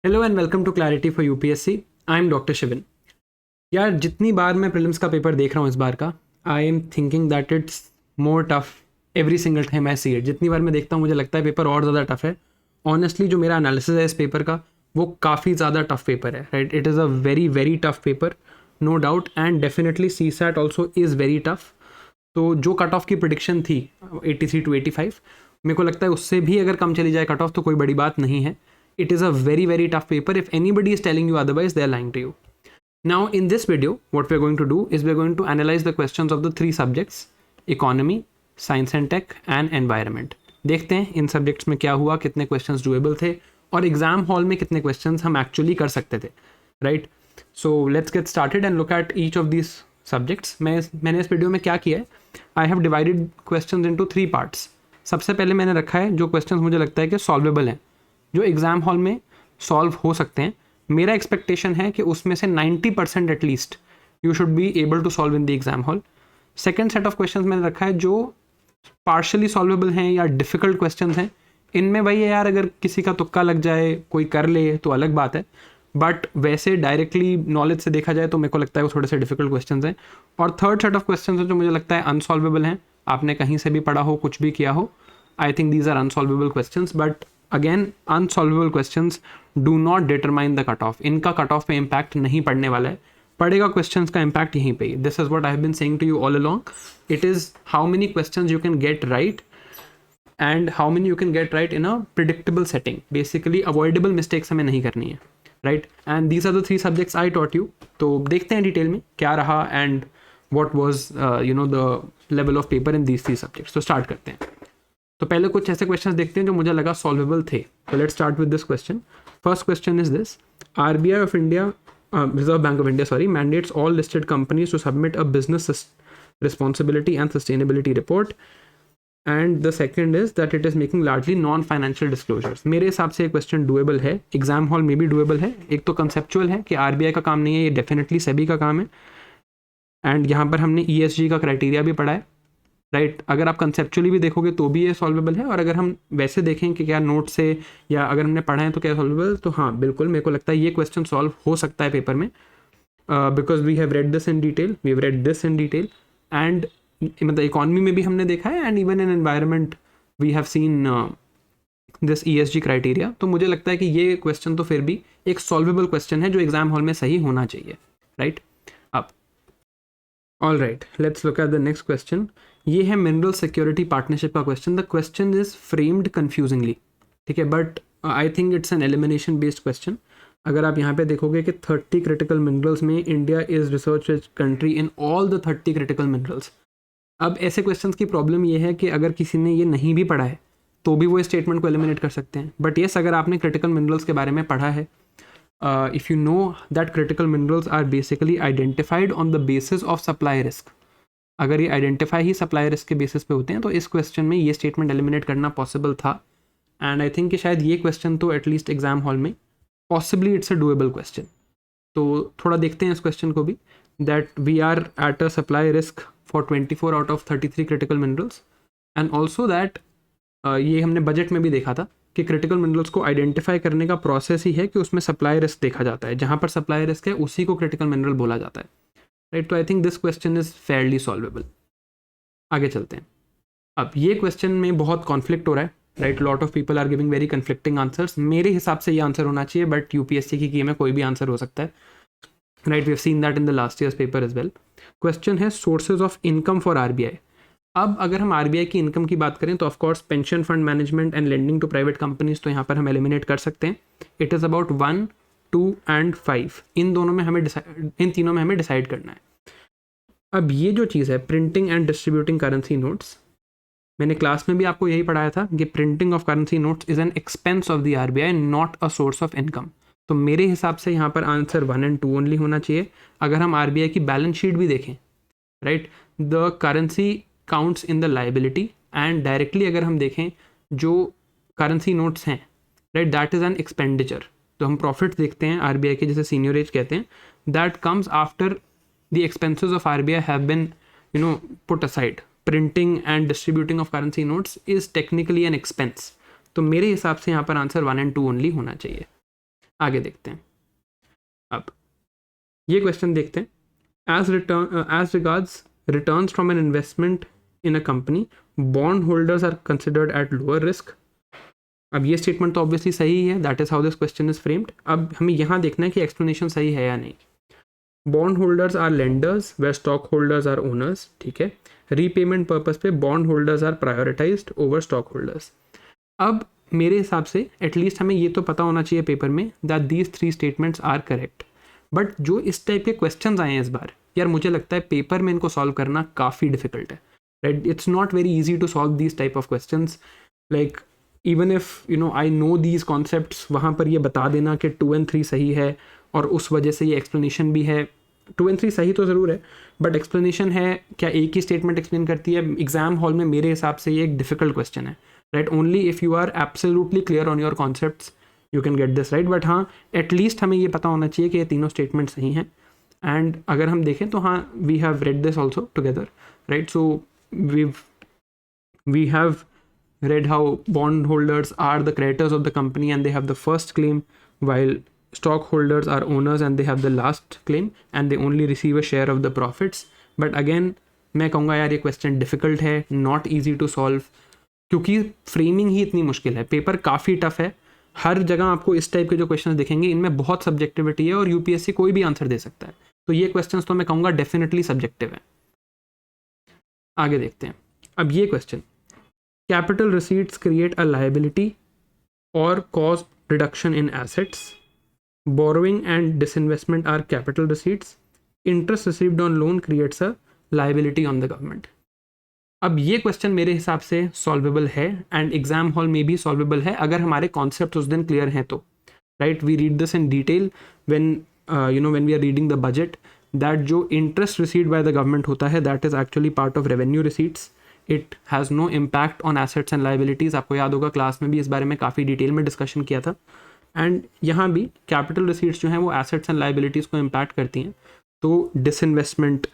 Hello and welcome to clarity for UPSC. I am doctor Shivan. यार जितनी बार मैं prelims का पेपर देख रहा हूँ इस बार का, I am thinking that it's more tough every single time I see it. जितनी बार मैं देखता हूँ मुझे लगता है पेपर और ज़्यादा टफ है। ऑनेस्टली जो मेरा एनालिसिस है इस पेपर का वो काफ़ी ज़्यादा टफ पेपर है, right. It is a very very tough paper, no doubt, and definitely CSAT also is very tough. तो जो कट ऑफ की प्रिडिक्शन थी 83 टू 85, मेरे को लगता है उससे भी अगर कम चली जाए कट ऑफ तो कोई बड़ी बात नहीं है। It is a very very tough paper. If anybody is telling you otherwise, they are lying to you. Now in this video, what we are going to do is we are going to analyze the questions of the three subjects: economy, science and tech and environment. देखते हैं इन subjects में क्या हुआ, कितने questions doable थे और exam hall में कितने क्वेश्चंस हम एक्चुअली कर सकते थे, right. So let's get started and look at each of this subjects. मैंने इस वीडियो में क्या किया है, I have divided questions into 3 parts. सबसे पहले मैंने रखा है जो क्वेश्चंस मुझे लगता है कि सॉल्वेबल हैं, जो एग्ज़ाम हॉल में सॉल्व हो सकते हैं। मेरा एक्सपेक्टेशन है कि उसमें से 90% at least you should be able to solve in the exam hall. Second set of questions मैंने रखा है जो पार्शली सॉल्वेबल हैं या डिफ़िकल्ट क्वेश्चंस हैं। इनमें वही है यार, अगर किसी का तुक्का लग जाए, कोई कर ले तो अलग बात है, बट वैसे डायरेक्टली नॉलेज से देखा जाए तो मेरे को लगता है वो थोड़े से डिफिकल्ट क्वेश्चंस हैं। और थर्ड सेट ऑफ क्वेश्चंस है जो मुझे लगता है अनसॉल्वेबल हैं, आपने कहीं से भी पढ़ा हो, कुछ भी किया हो, I think these are unsolvable questions. But again, unsolvable questions do not determine the cut off. इनका कट ऑफ पे इम्पैक्ट नहीं पड़ने वाला है, पड़ेगा क्वेश्चंस का इम्पैक्ट यहीं पे। This is what I have been saying to you all along. It is how many questions you can get right and how many you can get right in a predictable setting. Basically avoidable mistakes हमें नहीं करनी है, right. And these are the 3 subjects I taught you. तो देखते हैं detail में क्या रहा and what was the level of paper in these 3 subjects. तो स्टार्ट करते हैं। तो पहले कुछ ऐसे क्वेश्चंस देखते हैं जो मुझे लगा सॉल्वेबल थे। तो let's start with this question. First question is this: RBI of India, reserve bank of India sorry, mandates all listed companies to submit a business responsibility and sustainability report. And the second is that it is making largely non-financial disclosures. मेरे हिसाब से ये question doable है, exam hall में भी doable है। एक तो कंसेप्चुअल है कि आरबीआई का काम नहीं है, ये डेफिनेटली सेबी का काम है। एंड यहाँ पर हमने ईएसजी का क्राइटेरिया भी पढ़ा है, राइट। अगर आप कंसेप्चुअली भी देखोगे तो भी ये सॉल्वेबल है, और अगर हम वैसे देखें कि क्या नोट से या अगर हमने पढ़ा है तो क्या सॉल्वेबल, तो हाँ बिल्कुल मेरे को लगता है ये क्वेश्चन सॉल्व हो सकता है पेपर में, because we have read this in detail, we have read this in detail. And मतलब इकॉनमी में भी हमने देखा है, and even in environment we have seen this ESG criteria. तो मुझे लगता है कि ये क्वेश्चन तो फिर भी एक सॉल्वेबल क्वेश्चन है जो एग्जाम हॉल में सही होना चाहिए, राइट। अब all right, let's look at the next question. ये है मिनरल सिक्योरिटी पार्टनरशिप का question. The question is framed confusingly, ठीक है, but I think it's an elimination based question. अगर आप यहाँ पे देखोगे कि 30 क्रिटिकल मिनरल्स में India is research country in all the 30 critical minerals. अब ऐसे क्वेश्चंस की प्रॉब्लम ये है कि अगर किसी ने ये नहीं भी पढ़ा है तो भी वो स्टेटमेंट को एलिमिनेट कर सकते हैं। बट येस, अगर आपने क्रिटिकल मिनरल्स के बारे में पढ़ा है, if you know that critical minerals are basically identified on the basis of supply risk, अगर ये आइडेंटिफाई ही सप्लाई रिस्क के बेसिस पे होते हैं तो इस क्वेश्चन में ये स्टेटमेंट एलिमिनेट करना पॉसिबल था। एंड आई थिंक कि शायद ये क्वेश्चन तो एटलीस्ट एग्जाम हॉल में possibly it's a doable question. तो थोड़ा देखते हैं इस क्वेश्चन को भी, that we are at a supply risk for 24 out of 33 critical minerals. And also that ये हमने बजट में भी देखा था कि क्रिटिकल मिनरल्स को आइडेंटिफाई करने का प्रोसेस ही है कि उसमें सप्लाई रिस्क देखा जाता है, जहाँ पर सप्लाई रिस्क है उसी को क्रिटिकल मिनरल बोला जाता है, राइट। तो I think this question is fairly solvable. आगे चलते हैं। अब ये क्वेश्चन में बहुत कॉन्फ्लिक्ट हो रहा है, right. Lot of people are giving very conflicting answers. मेरे हिसाब से ये आंसर होना चाहिए, बट यूपीएससी की कीम में कोई भी आंसर हो सकता है, right. We have seen that in the last years paper as well. Question है sources of income for RBI. अब अगर हम आरबीआई की इनकम की बात करें तो of course pension fund management and lending to private companies, तो यहाँ पर हम एलिमिनेट कर सकते हैं। इट इज़ अबाउट 1, 2 एंड 5, इन दोनों में हमें इन तीनों में हमें डिसाइड करना है। अब ये जो चीज़ है printing and distributing currency notes, मैंने क्लास में भी आपको यही पढ़ाया था कि printing of currency notes is an expense of the RBI, not a source of income. तो मेरे हिसाब से यहाँ पर आंसर 1 एंड 2 ओनली होना चाहिए। अगर हम आरबीआई की बैलेंस शीट भी देखें, right, the currency counts in the liability, and directly अगर हम देखें जो करेंसी नोट्स हैं, right, that is an expenditure. तो हम प्रॉफिट देखते हैं आरबीआई के, जैसे सीनियरेज कहते हैं, that comes after the expenses of RBI have been put aside. Printing and distributing of currency notes is technically an expense. तो मेरे हिसाब से यहाँ पर आंसर 1 एंड 2 ओनली होना चाहिए। आगे देखते हैं। अब ये क्वेश्चन देखते हैं। As regards returns from an investment in a company, bond holders are considered at lower risk. अब ये स्टेटमेंट तो ऑब्वियसली सही है, that is how this question is framed. अब हमें यहाँ देखना है कि एक्सप्लेनेशन सही है या नहीं। बॉन्ड होल्डर्स आर लेंडर्स वे स्टॉक होल्डर्स आर ओनर्स, ठीक है। रीपेमेंट पर्पज पे bond holders are prioritized over stock holders. अब मेरे हिसाब से एटलीस्ट हमें ये तो पता होना चाहिए पेपर में that these 3 statements are correct. But जो इस टाइप के क्वेश्चंस आए हैं इस बार, यार मुझे लगता है पेपर में इनको सॉल्व करना काफ़ी डिफिकल्ट है, right. It's not very easy to solve these type of questions. Like even if I know these concepts, वहाँ पर ये बता देना कि 2 and 3 सही है और उस वजह से ये एक्सप्लेनेशन भी है। 2 and 3 सही तो ज़रूर है, बट एक्सप्लेनेशन है क्या एक ही स्टेटमेंट एक्सप्लेन करती है? एग्जाम हॉल में मेरे हिसाब से ये एक डिफिकल्ट क्वेश्चन है, right. Only if you are absolutely clear on your concepts you can get this right. But हाँ, एटलीस्ट हमें ये पता होना चाहिए कि ये तीनों स्टेटमेंट सही हैं। एंड अगर हम देखें तो हाँ, we have read this also together, right. So we have read how bondholders are the creditors of the company and they have the first claim, while stockholders are owners and they have the last claim and they only receive a share of the profits. But again, मैं कहूँगा यार ये question difficult है, not easy to solve, क्योंकि framing ही इतनी मुश्किल है। Paper काफ़ी टफ है, हर जगह आपको इस टाइप के जो क्वेश्चन दिखेंगे इनमें बहुत सब्जेक्टिविटी है और यूपीएससी कोई भी आंसर दे सकता है। तो ये क्वेश्चन तो मैं कहूँगा डेफिनेटली सब्जेक्टिव है। आगे देखते हैं। अब ये question, capital receipts create a liability or cause reduction in assets. Borrowing and disinvestment are capital receipts. Interest received on loan creates a liability on the government. अब ये क्वेश्चन मेरे हिसाब से सॉल्वेबल है एंड एग्जाम हॉल में भी solvable है अगर हमारे कॉन्सेप्ट उस दिन क्लियर हैं तो, right. We read this in detail when when we are reading the budget, that जो interest received by the government होता है that is actually part of revenue receipts. It has no impact on assets and liabilities. आपको याद होगा class में भी इस बारे में काफ़ी डिटेल में डिस्कशन किया था। एंड यहाँ भी कैपिटल रिसीट्स जो हैं वो एसेट्स एंड लाइबिलिटीज़ को इम्पैक्ट करती हैं। तो डिसइन्वेस्टमेंट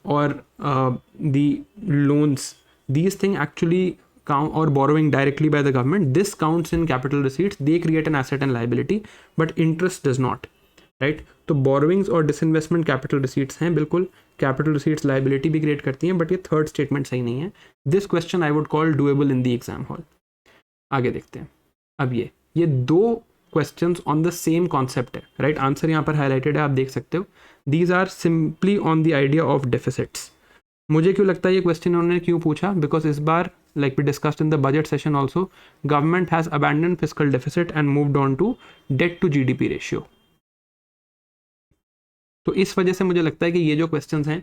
और दी loans, these thing actually count, or borrowing directly by the government, this counts in capital receipts. They create an asset and liability, but interest does not, right? तो borrowings और disinvestment capital receipts हैं, बिल्कुल capital receipts liability भी create करती हैं, but ये third statement सही नहीं है। This question I would call doable in the exam hall. आगे देखते हैं। अब ये 2 questions on the same concept है, right? आंसर यहाँ पर highlighted है, आप देख सकते हो। These are simply on the idea of deficits. मुझे क्यों लगता है ये क्वेश्चन उन्होंने क्यों पूछा? बिकॉज इस बार, like we discussed in the budget session also, government has abandon fiscal deficit and moved on to debt to GDP ratio. तो इस वजह से मुझे लगता है कि ये जो क्वेश्चंस हैं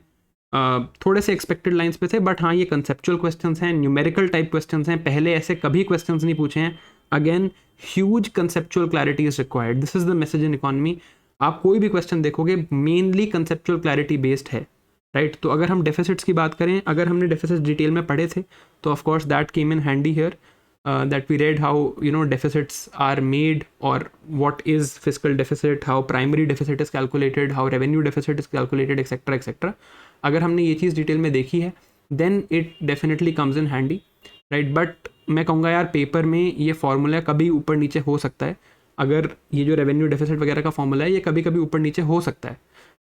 थोड़े से एक्सपेक्टेड लाइंस पे थे, बट हाँ ये कंसेप्चुअल क्वेश्चंस हैं, न्यूमेरिकल टाइप क्वेश्चंस हैं, पहले ऐसे कभी क्वेश्चंस नहीं पूछे हैं। Again huge conceptual clarity is required, this is the message in economy. आप कोई भी क्वेश्चन देखोगे मेनली कंसेप्चुअल क्लैरिटी बेस्ड है, राइट। तो अगर हम डेफिसिट्स की बात करें, अगर हमने डेफिसिट्स डिटेल में पढ़े थे तो of course that came in handy here, that we read how deficits are made और what is fiscal deficit, how primary deficit is calculated, how revenue deficit is calculated, etcetera etcetera. अगर हमने ये चीज़ detail में देखी है then it definitely comes in handy, right. But मैं कहूँगा यार पेपर में ये फॉर्मूला कभी ऊपर नीचे हो सकता है। अगर ये जो रेवेन्यू डेफिसिट वगैरह का फॉर्मूला है ये कभी कभी ऊपर नीचे हो सकता है,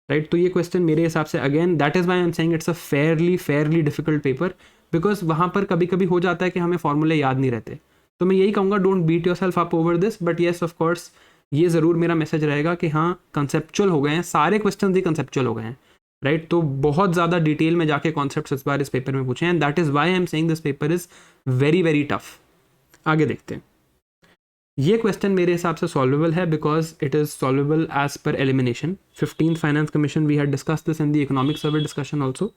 राइट। तो ये क्वेश्चन मेरे हिसाब से again that is why I am saying it's a fairly difficult paper, because वहाँ पर कभी कभी हो जाता है कि हमें फॉर्मूले याद नहीं रहते। तो मैं यही कहूँगा don't beat yourself up over this, but yes of course ये ज़रूर मेरा मैसेज रहेगा कि हाँ कंसेप्चुअल हो गए हैं, सारे क्वेश्चन ही कंसेप्चुअल हो गए हैं, राइट। तो बहुत ज़्यादा डिटेल में जाके कॉन्सेप्ट्स इस बार इस पेपर में पूछे हैं, and that is why I am saying this paper is very tough. आगे देखते हैं। ये क्वेश्चन मेरे हिसाब से सॉल्वेबल है because it is solvable as per elimination. 15th finance commission, we had discuss this in the economic survey discussion also.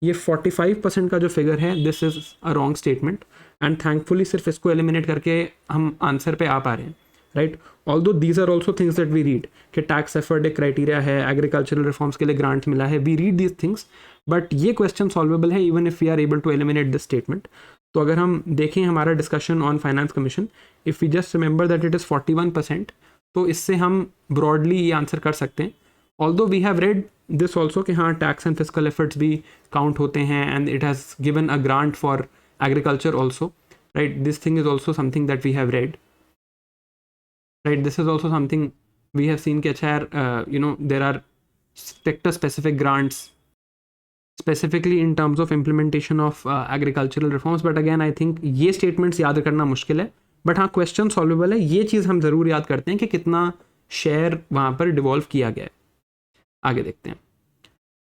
ये 45% का जो फिगर है this is a wrong statement, and thankfully सिर्फ इसको एलिमिनेट करके हम आंसर पे आ पा रहे हैं, right. Although these are also things that we read कि टैक्स एफर्ट एक क्राइटेरिया है, एग्रीकल्चरल रिफॉर्म्स के लिए ग्रांट मिला है, we read these things, but ये क्वेश्चन सॉल्वेबल है even if we are able to eliminate this statement. तो अगर हम देखें हमारा discussion on finance commission, if we just remember that it is 41%, तो इससे हम ब्रॉडली ये आंसर कर सकते हैं। Although we have read this also कि हाँ टैक्स एंड फिस्कल एफर्ट्स भी काउंट होते हैं, and it has given a grant for agriculture also, right. This thing is also something that we have read, right. This is also something we have seen कि अच्छा यार there are sector specific grants specifically in terms of implementation of agricultural reforms, but again I think ये statements याद करना मुश्किल है, but हाँ question solvable है। ये चीज़ हम ज़रूर याद करते हैं कि कितना शेयर वहाँ पर डिवॉल्व किया गया है। आगे देखते हैं।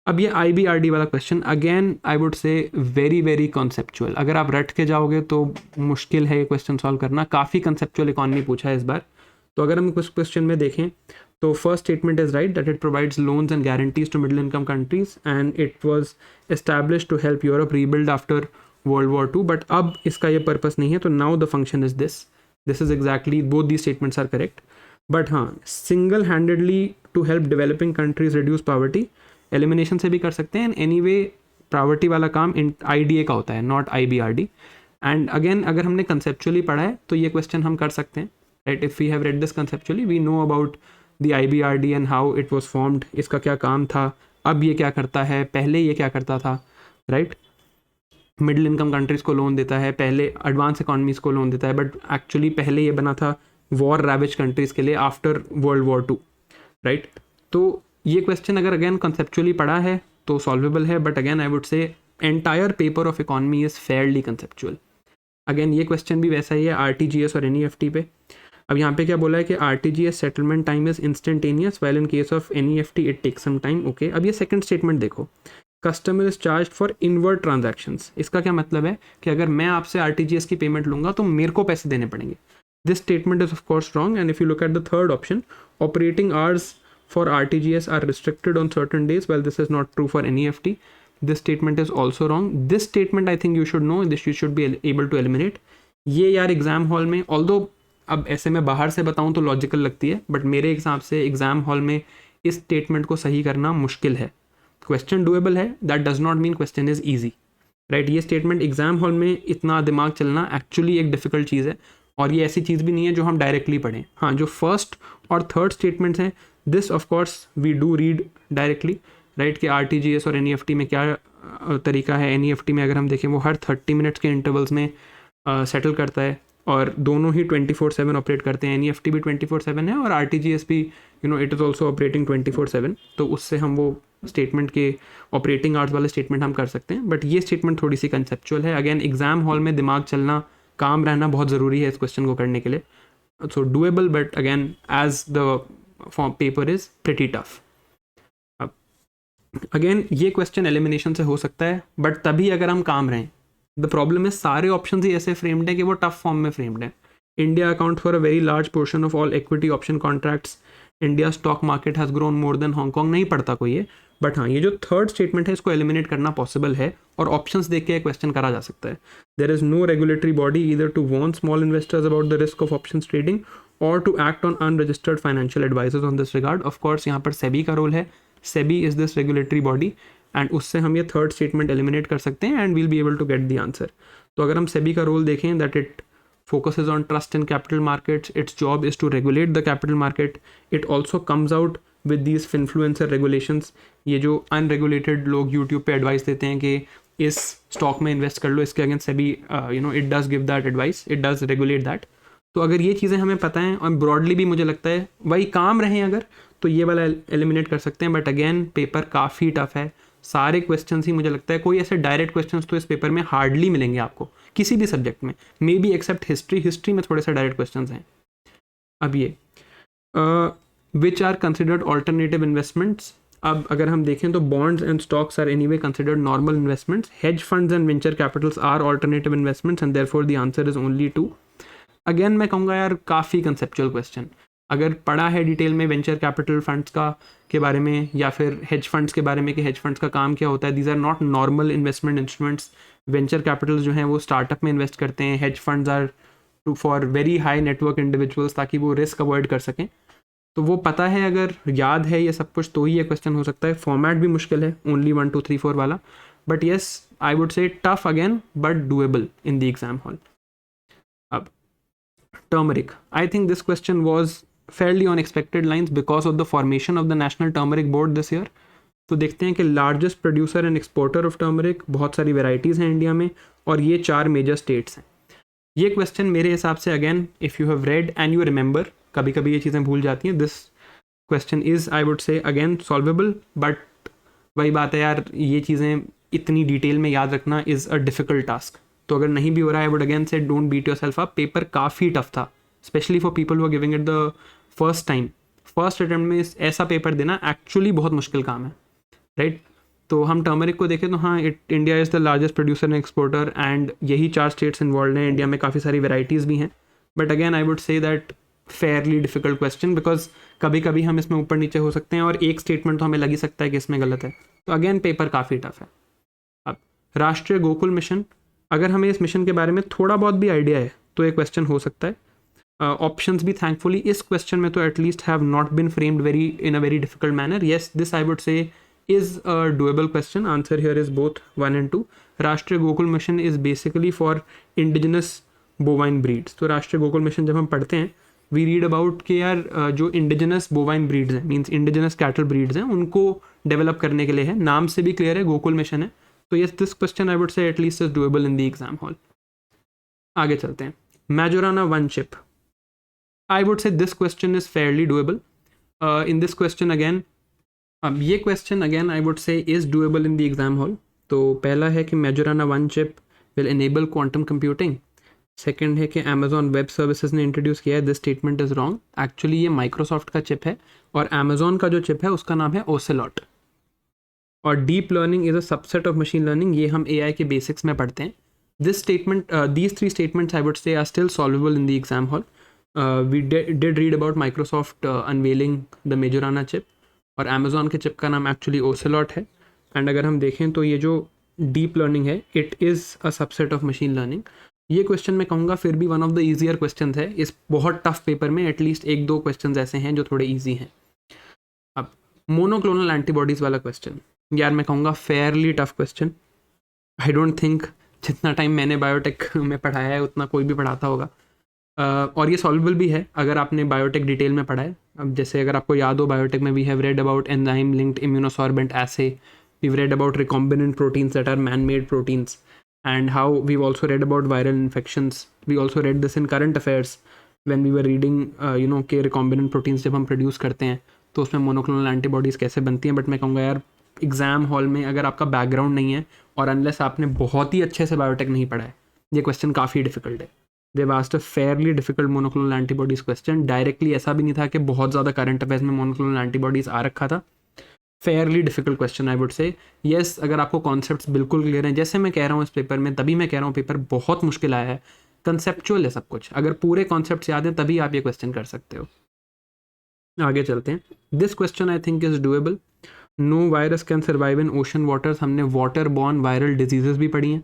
अब ये IBRD वाला क्वेश्चन अगेन आई वुड से वेरी वेरी कॉन्सेप्चुअल। अगर आप रट के जाओगे तो मुश्किल है ये क्वेश्चन सॉल्व करना। काफ़ी कंसेप्चुअल इकॉनमी पूछा है इस बार। तो अगर हम कुछ क्वेश्चन में देखें तो first statement is right that it provides loans and guarantees to middle income countries and it was established to help Europe rebuild after World War 2, but अब इसका ये पर्पस नहीं है। तो now the function is this is exactly both the statements are correct. But हाँ, single handedly to help developing countries reduce poverty, elimination से भी कर सकते हैं। एनी वे पॉवर्टी वाला काम IDA का होता है, नॉट IBRD। एंड अगेन अगर हमने कंसेप्चुअली पढ़ा है तो ये क्वेश्चन हम कर सकते हैं, right. If we have read this conceptually we know about the IBRD and how it was formed, इसका क्या काम था, अब ये क्या करता है, पहले ये क्या करता था, राइट। मिडिल इनकम कंट्रीज़ को लोन देता है, पहले एडवांस इकॉनमीज़ को लोन देता है, बट एक्चुअली पहले ये बना था वॉर रैवेज कंट्रीज़ के लिए आफ्टर वर्ल्ड वॉर 2, राइट। तो ये क्वेश्चन अगर अगेन कंसेप्चुअली पढ़ा है तो सॉल्वेबल है, बट अगेन आई वुड से entire paper of economy is fairly conceptual. Again ये क्वेश्चन भी वैसा ही है RTGS और NEFT पे। अब यहाँ पे क्या बोला है कि RTGS settlement time is instantaneous while in case of NEFT it takes some time. Okay, अब ये सेकंड स्टेटमेंट देखो, customer is charge for inward transactions. इसका क्या मतलब है कि अगर मैं आपसे RTGS की पेमेंट लूँगा तो मेरे को पैसे देने पड़ेंगे। This statement is of course wrong and if you look at the third option, operating hours for RTGS are restricted on certain days, while this is not true for NEFT. This statement is also wrong. This statement I think you should know, this you should be able to eliminate. ये यार exam hall में, although अब ऐसे मैं बाहर से बताऊँ तो लॉजिकल लगती है, बट मेरे हिसाब से एग्जाम हॉल में इस स्टेटमेंट को सही करना मुश्किल है। क्वेश्चन डूएबल है, that does not mean question is easy, right. ये स्टेटमेंट एग्जाम हॉल में इतना दिमाग चलना एक्चुअली एक डिफिकल्ट चीज़ है, और ये ऐसी चीज़ भी नहीं है जो हम डायरेक्टली पढ़ें। हाँ, जो फर्स्ट और थर्ड स्टेटमेंट्स हैं this of course we do read directly, right, कि RTGS और NEFT में क्या तरीका है। NEFT में अगर हम देखें वो हर 30 मिनट्स के इंटरवल्स में सेटल करता है, और दोनों ही 24/7 ऑपरेट करते हैं। NEFT भी 24/7 है और RTGS भी इट इज़ ऑल्सो ऑपरेटिंग 24/7। तो उससे हम वो स्टेटमेंट के ऑपरेटिंग आवर्स वाले स्टेटमेंट हम कर सकते हैं, बट ये स्टेटमेंट थोड़ी सी कंसेप्चुअल है। अगेन एग्जाम हॉल में दिमाग चलना, काम रहना बहुत ज़रूरी है इस क्वेश्चन को करने के लिए। So doable, but again as the paper is pretty tough. अब अगेन ये क्वेश्चन एलिमिनेशन से हो सकता है, बट तभी अगर हम काम रहें। द प्रॉब्लम है सारे ऑप्शन ही ऐसे फ्रेम्ड है कि वो टफ फॉर्म में फ्रेम्ड है। India account for a very large portion of all equity option contracts, India stock market has grown more than Hong Kong, नहीं पढ़ता कोई ये। बट हाँ, ये जो थर्ड स्टेटमेंट है इसको एलिमिनेट करना पॉसिबल है, और ऑप्शंस देख के क्वेश्चन करा जा सकता है। There is no regulatory body either to warn small investors about the risk of options trading और to act on unregistered financial advisers on this regard. Of course यहाँ पर सेबी का रोल है, SEBI is this regulatory body, and उससे हम ये third statement eliminate कर सकते हैं and we'll be able to get the answer. तो अगर हम सेबी का रोल देखें, that it focuses on trust in capital markets, its job is to regulate the capital market, it also comes out with these influencer regulations। ये जो unregulated लोग YouTube पे advice देते हैं कि इस स्टॉक में इन्वेस्ट कर लो, इसके against SEBI it does give that advice, it does regulate that। तो अगर ये चीज़ें हमें पता हैं और ब्रॉडली भी मुझे लगता है वही काम रहे अगर, तो ये वाला एलिमिनेट कर सकते हैं। बट अगेन पेपर काफ़ी टफ है, सारे क्वेश्चंस ही मुझे लगता है कोई ऐसे डायरेक्ट क्वेश्चंस तो इस पेपर में हार्डली मिलेंगे आपको किसी भी सब्जेक्ट में, मे बी एक्सेप्ट हिस्ट्री में थोड़े से डायरेक्ट क्वेश्चंस हैं। अब ये which are considered alternative investments. अब अगर हम देखें तो bonds and stocks are anyway considered normal investments, hedge funds and venture capitals are alternative investments and therefore the answer is only 2। Again मैं कहूँगा यार काफ़ी कंसेप्चुअल क्वेश्चन, अगर पढ़ा है डिटेल में वेंचर कैपिटल फंड्स का के बारे में या फिर हेज फंड्स के बारे में कि हेज फंड्स का काम क्या होता है, these are not normal investment instruments. Venture capital जो हैं वो स्टार्टअप में इन्वेस्ट करते हैं, hedge funds are to for very high network individuals ताकि वो रिस्क अवॉइड कर सकें। तो वो पता है, अगर याद है ये सब कुछ तो ही ये क्वेश्चन हो सकता है। फॉर्मेट भी मुश्किल है, ओनली 1 2 3 4 वाला, but yes I would say tough again but doable in the exam hall. अब turmeric, I think this question was fairly on expected lines because of the formation of the National Turmeric Board this year। तो देखते हैं कि largest producer and exporter of turmeric, बहुत सारी varieties हैं India में और ये 4 मेजर स्टेट्स हैं। ये क्वेश्चन मेरे हिसाब से again if you have read and you remember, कभी कभी ये चीज़ें भूल जाती हैं, this question is I would say again solvable, but वही बात है यार, ये चीज़ें इतनी डिटेल में याद रखना इज़ अ डिफ़िकल्ट टास्क। तो अगर नहीं भी हो रहा है, आई वुड अगेन से don't beat yourself up. Paper काफ़ी टफ था, specially for people who are giving it the first time. First attempt में ऐसा पेपर देना एक्चुअली बहुत मुश्किल काम है, राइट। तो हम टर्मरिक को देखें तो हाँ, India is the largest producer and exporter, and यही 4 स्टेट्स इन्वॉल्व हैं। इंडिया में काफ़ी सारी वेराइटीज़ भी हैं, but again I would say that Fairlie difficult question, because कभी कभी हम इसमें ऊपर नीचे हो सकते हैं और एक स्टेटमेंट तो हमें लग ही सकता है कि इसमें गलत है। तो अगेन पेपर काफ़ी टफ है। अब राष्ट्रीय गोकुल मिशन, अगर हमें इस मिशन के बारे में थोड़ा बहुत भी आइडिया है तो ये क्वेश्चन हो सकता है। ऑप्शंस भी थैंकफुली इस क्वेश्चन में तो at least have not been framed very in a very difficult manner. Yes, this I would say is a doable question. Answer here is both 1 and 2। राष्ट्रीय Gokul mission is basically for indigenous bovine breeds. तो राष्ट्रीय Gokul mission जब हम पढ़ते हैं, we read about कि यार जो इंडिजिनस बोवाइन ब्रीड्स हैं, मीन्स इंडिजिनस कैटल ब्रीड्स हैं, उनको डेवलप करने के लिए है। नाम से भी क्लियर है, गोकुल मिशन है। तो yes, this question I would say at least is doable in the exam hall. आगे चलते हैं। Majorana one chip, I would say this question is fairly doable. In this question again, अब ये question again I would say is doable in the exam hall. तो पहला है कि Majorana one chip will enable quantum computing. Second है कि Amazon web services ने introduce किया है। This statement is wrong. Actually ये माइक्रोसॉफ्ट का चिप है और अमेजॉन का जो चिप है उसका नाम है ओसेलॉट। और deep learning is a subset of machine learning, ये हम एआई के बेसिक्स में पढ़ते हैं। This statement, these 3 statements I would say are still solvable in the exam hall. We did read about Microsoft unveiling the Majorana chip, और Amazon के chip का नाम एक्चुअली ओसेलॉट है। एंड अगर हम देखें तो ये जो डीप लर्निंग है, it is a subset of machine learning. ये क्वेश्चन मैं कहूँगा फिर भी one of the easier question है इस बहुत टफ पेपर में। एटलीस्ट 1-2 क्वेश्चन ऐसे हैं जो थोड़े ईजी हैं। अब मोनोक्लोनल एंटीबॉडीज़ वाला क्वेश्चन, यार मैं कहूँगा Fairlie tough question. I don't think जितना टाइम मैंने बायोटेक में पढ़ाया है उतना कोई भी पढ़ाता होगा। और ये सॉल्वेबल भी है अगर आपने बायोटेक डिटेल में पढ़ा है। अब जैसे अगर आपको याद हो, बायोटेक में we have read about enzyme linked immunosorbent assay, we read about recombinant proteins that are man made proteins, and how we've also read about viral infections. We also read this in current affairs when we were reading कि recombinant proteins जब हम produce करते हैं तो उसमें monoclonal antibodies कैसे बनती हैं। बट मैं कहूँगा यार, एग्जाम हॉल में अगर आपका बैकग्राउंड नहीं है और अनलेस आपने बहुत ही अच्छे से बायोटेक नहीं पढ़ा है, ये क्वेश्चन काफ़ी डिफिकल्ट है। They've asked a fairly difficult monoclonal antibodies question. Directly ऐसा भी नहीं था कि बहुत ज़्यादा करंट अफेयर्स में मोनोक्लोनल एंटीबॉडीज़ आ रखा था। Fairly difficult question I would say. Yes, अगर आपको कॉन्सेप्ट्स बिल्कुल क्लियर हैं, जैसे मैं कह रहा हूँ इस पेपर में, तभी मैं कह रहा हूँ पेपर बहुत मुश्किल आया है। कंसेप्चुअल है सब कुछ, अगर पूरे कॉन्सेप्ट्स याद हैं तभी आप ये क्वेश्चन कर सकते हो। आगे चलते हैं। This question I think is doable. No virus can survive in ocean waters, हमने वाटर बॉर्न वायरल डिजीजेस भी पढ़ी हैं।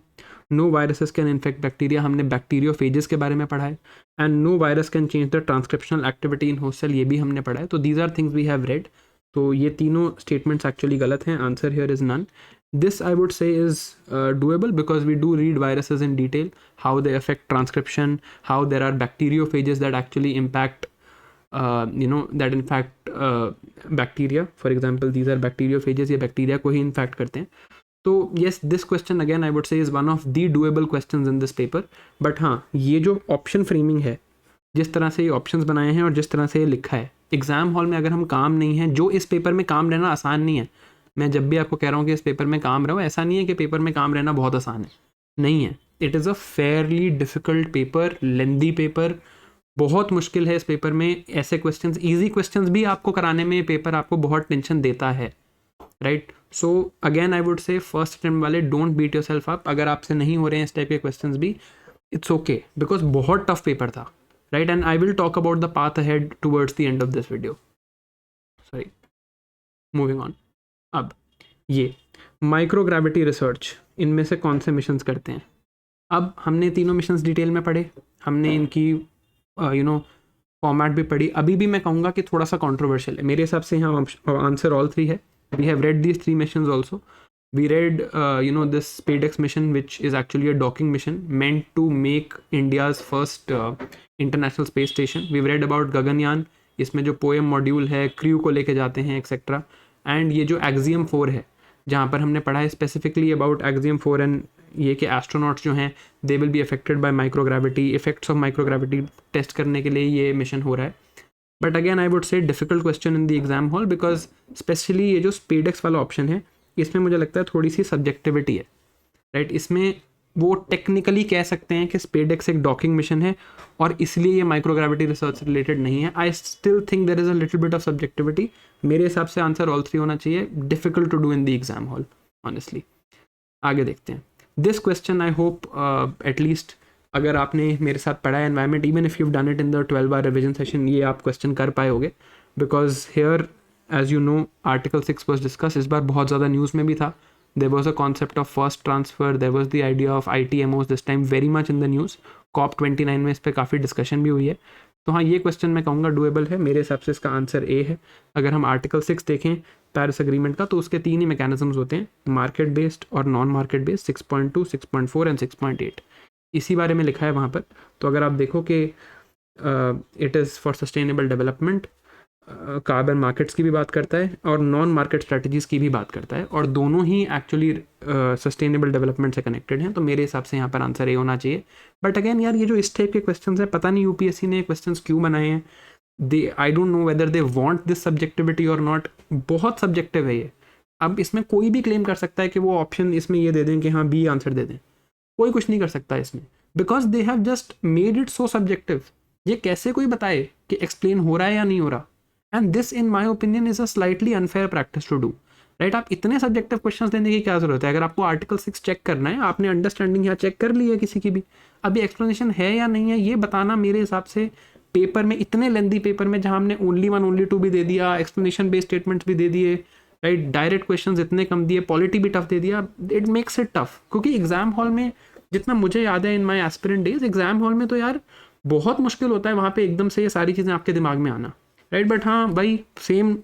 No viruses can infect bacteria, हमने बैक्टीरियोफेजेस के बारे में पढ़ा है। And no virus can change the transcriptional activity in host cell, ये भी हमने पढ़ा है। तो these are things we have read. तो ये तीनों स्टेटमेंट्स एक्चुअली गलत हैं। Answer here is none. This I would say is doable because we do read viruses in detail, how they affect transcription, how there are bacteriophages that actually impact bacteria. For example these are bacteriophages, ये bacteria को ही infect करते हैं। तो yes, this question again I would say is one of the doable questions in this paper. But हाँ, ये जो option framing है, जिस तरह से ये ऑप्शंस बनाए हैं और जिस तरह से ये लिखा है, एग्जाम हॉल में अगर हम काम नहीं है, जो इस पेपर में काम रहना आसान नहीं है। मैं जब भी आपको कह रहा हूँ कि इस पेपर में काम रहो, ऐसा नहीं है कि पेपर में काम रहना बहुत आसान है, नहीं है। It is a fairly difficult paper, lengthy paper, बहुत मुश्किल है इस पेपर में। ऐसे क्वेश्चंस, इजी क्वेश्चंस भी आपको कराने में पेपर आपको बहुत टेंशन देता है, right. So again I would say first attempt वाले don't beat yourself up. अगर आपसे नहीं हो रहे हैं इस टाइप के क्वेश्चंस भी, इट्स ओके, बिकॉज बहुत टफ पेपर था, right. And I will talk about the path ahead towards the end of this video. Sorry, moving on. अब ये माइक्रोग्रेविटी रिसर्च, इनमें से कौन से मिशंस करते हैं? अब हमने तीनों मिशंस डिटेल में पढ़े, हमने इनकी फॉर्मेट भी पढ़ी। अभी भी मैं कहूँगा कि थोड़ा सा कंट्रोवर्शियल है मेरे हिसाब से। यहाँ आंसर ऑल 3 है। We have read these 3 missions also. We read this SpaceX mission, which is actually a docking mission meant to make India's first international space station. We've read about Gaganyaan, इसमें जो poem module है, crew को लेके जाते हैं etcetera. And ये जो Axiom 4 है, जहाँ पर हमने पढ़ा है स्पेसिफिकली अबाउट Axiom 4 एंड ये कि एस्ट्रोनॉट्स जो हैं they will be affected by microgravity, effects of microgravity test करने के लिए ये मिशन हो रहा है। But again I would say difficult question in the exam hall, because specially ये जो स्पेडेक्स वाला ऑप्शन है इसमें मुझे लगता है थोड़ी सी सब्जेक्टिविटी है, राइट। इसमें वो टेक्निकली कह सकते हैं कि स्पेडेक्स एक डॉकिंग मिशन है और इसलिए ये माइक्रोग्रेविटी रिसर्च रिलेटेड नहीं है। I still think there is a little bit of subjectivity. मेरे हिसाब से आंसर ऑल 3 होना चाहिए। Difficult to do in the exam hall honestly. आगे देखते हैं this question. I hope at least अगर आपने मेरे साथ पढ़ा है environment, even if you done it in the 12 hour revision session, ये आप क्वेश्चन कर पाए होगे, because here as you know article 6 was discuss. इस बार बहुत ज़्यादा न्यूज़ में भी था। There was a concept of first transfer, there was the idea of ITMOs, this time very much in the news. COP29 में इस पर काफ़ी डिस्कशन भी हुई है। तो हाँ, ये क्वेश्चन मैं कहूँगा डुएबल है। मेरे हिसाब से इसका आंसर ए है। अगर हम आर्टिकल 6 देखें पेरिस एग्रीमेंट का, तो उसके 3 ही मैकेनिज्म्स होते हैं, मार्केट बेस्ड और नॉन मार्केट बेस्ड, 6.2, 6.4 एंड 6.8। इसी बारे में लिखा है वहाँ पर। तो अगर आप देखो कि it is for sustainable development, carbon markets की भी बात करता है और नॉन मार्केट स्ट्रेटजीज़ की भी बात करता है, और दोनों ही एक्चुअली सस्टेनेबल डेवलपमेंट से कनेक्टेड हैं। तो मेरे हिसाब से यहाँ पर आंसर ए होना चाहिए। बट अगेन यार, ये जो इस टाइप के क्वेश्चंस है, पता नहीं यूपीएससी ने क्वेश्चंस क्यों बनाए हैं। They I don't know whether they want this subjectivity और नॉट। बहुत सब्जेक्टिव है ये। अब इसमें कोई भी क्लेम कर सकता है कि वो ऑप्शन इसमें ये दे दें कि हाँ बी आंसर दे दें। कोई कुछ नहीं कर सकता इसमें, because they have just made it so subjective. ये कैसे कोई बताए कि एक्सप्लेन हो रहा है या नहीं हो रहा। And this in my opinion is a slightly unfair practice to do, right. आप इतने सब्जेक्टिव क्वेश्चंस देने की क्या जरूरत है। अगर आपको आर्टिकल 6 चेक करना है, आपने अंडरस्टैंडिंग यहाँ चेक कर ली है किसी की भी, अभी एक्सप्लेनेशन है या नहीं है ये बताना मेरे हिसाब से पेपर में, इतने लेंदी पेपर में जहाँ हमने ओनली 1 ओनली 2 भी दे दिया, एक्सप्लेनेशन बेस्ड स्टेटमेंट्स भी दे दिए, राइट, डायरेक्ट क्वेश्चन इतने कम दिए, पॉलिटी भी टफ दे दिया, इट मेक्स इट टफ। क्योंकि एग्जाम हॉल में जितना मुझे याद है इन माई एस्पिरेंट डेज, एग्जाम हॉल में तो यार बहुत मुश्किल होता है वहाँ पे एकदम से ये सारी चीज़ें आपके दिमाग में आना, राइट। बट हाँ भाई, सेम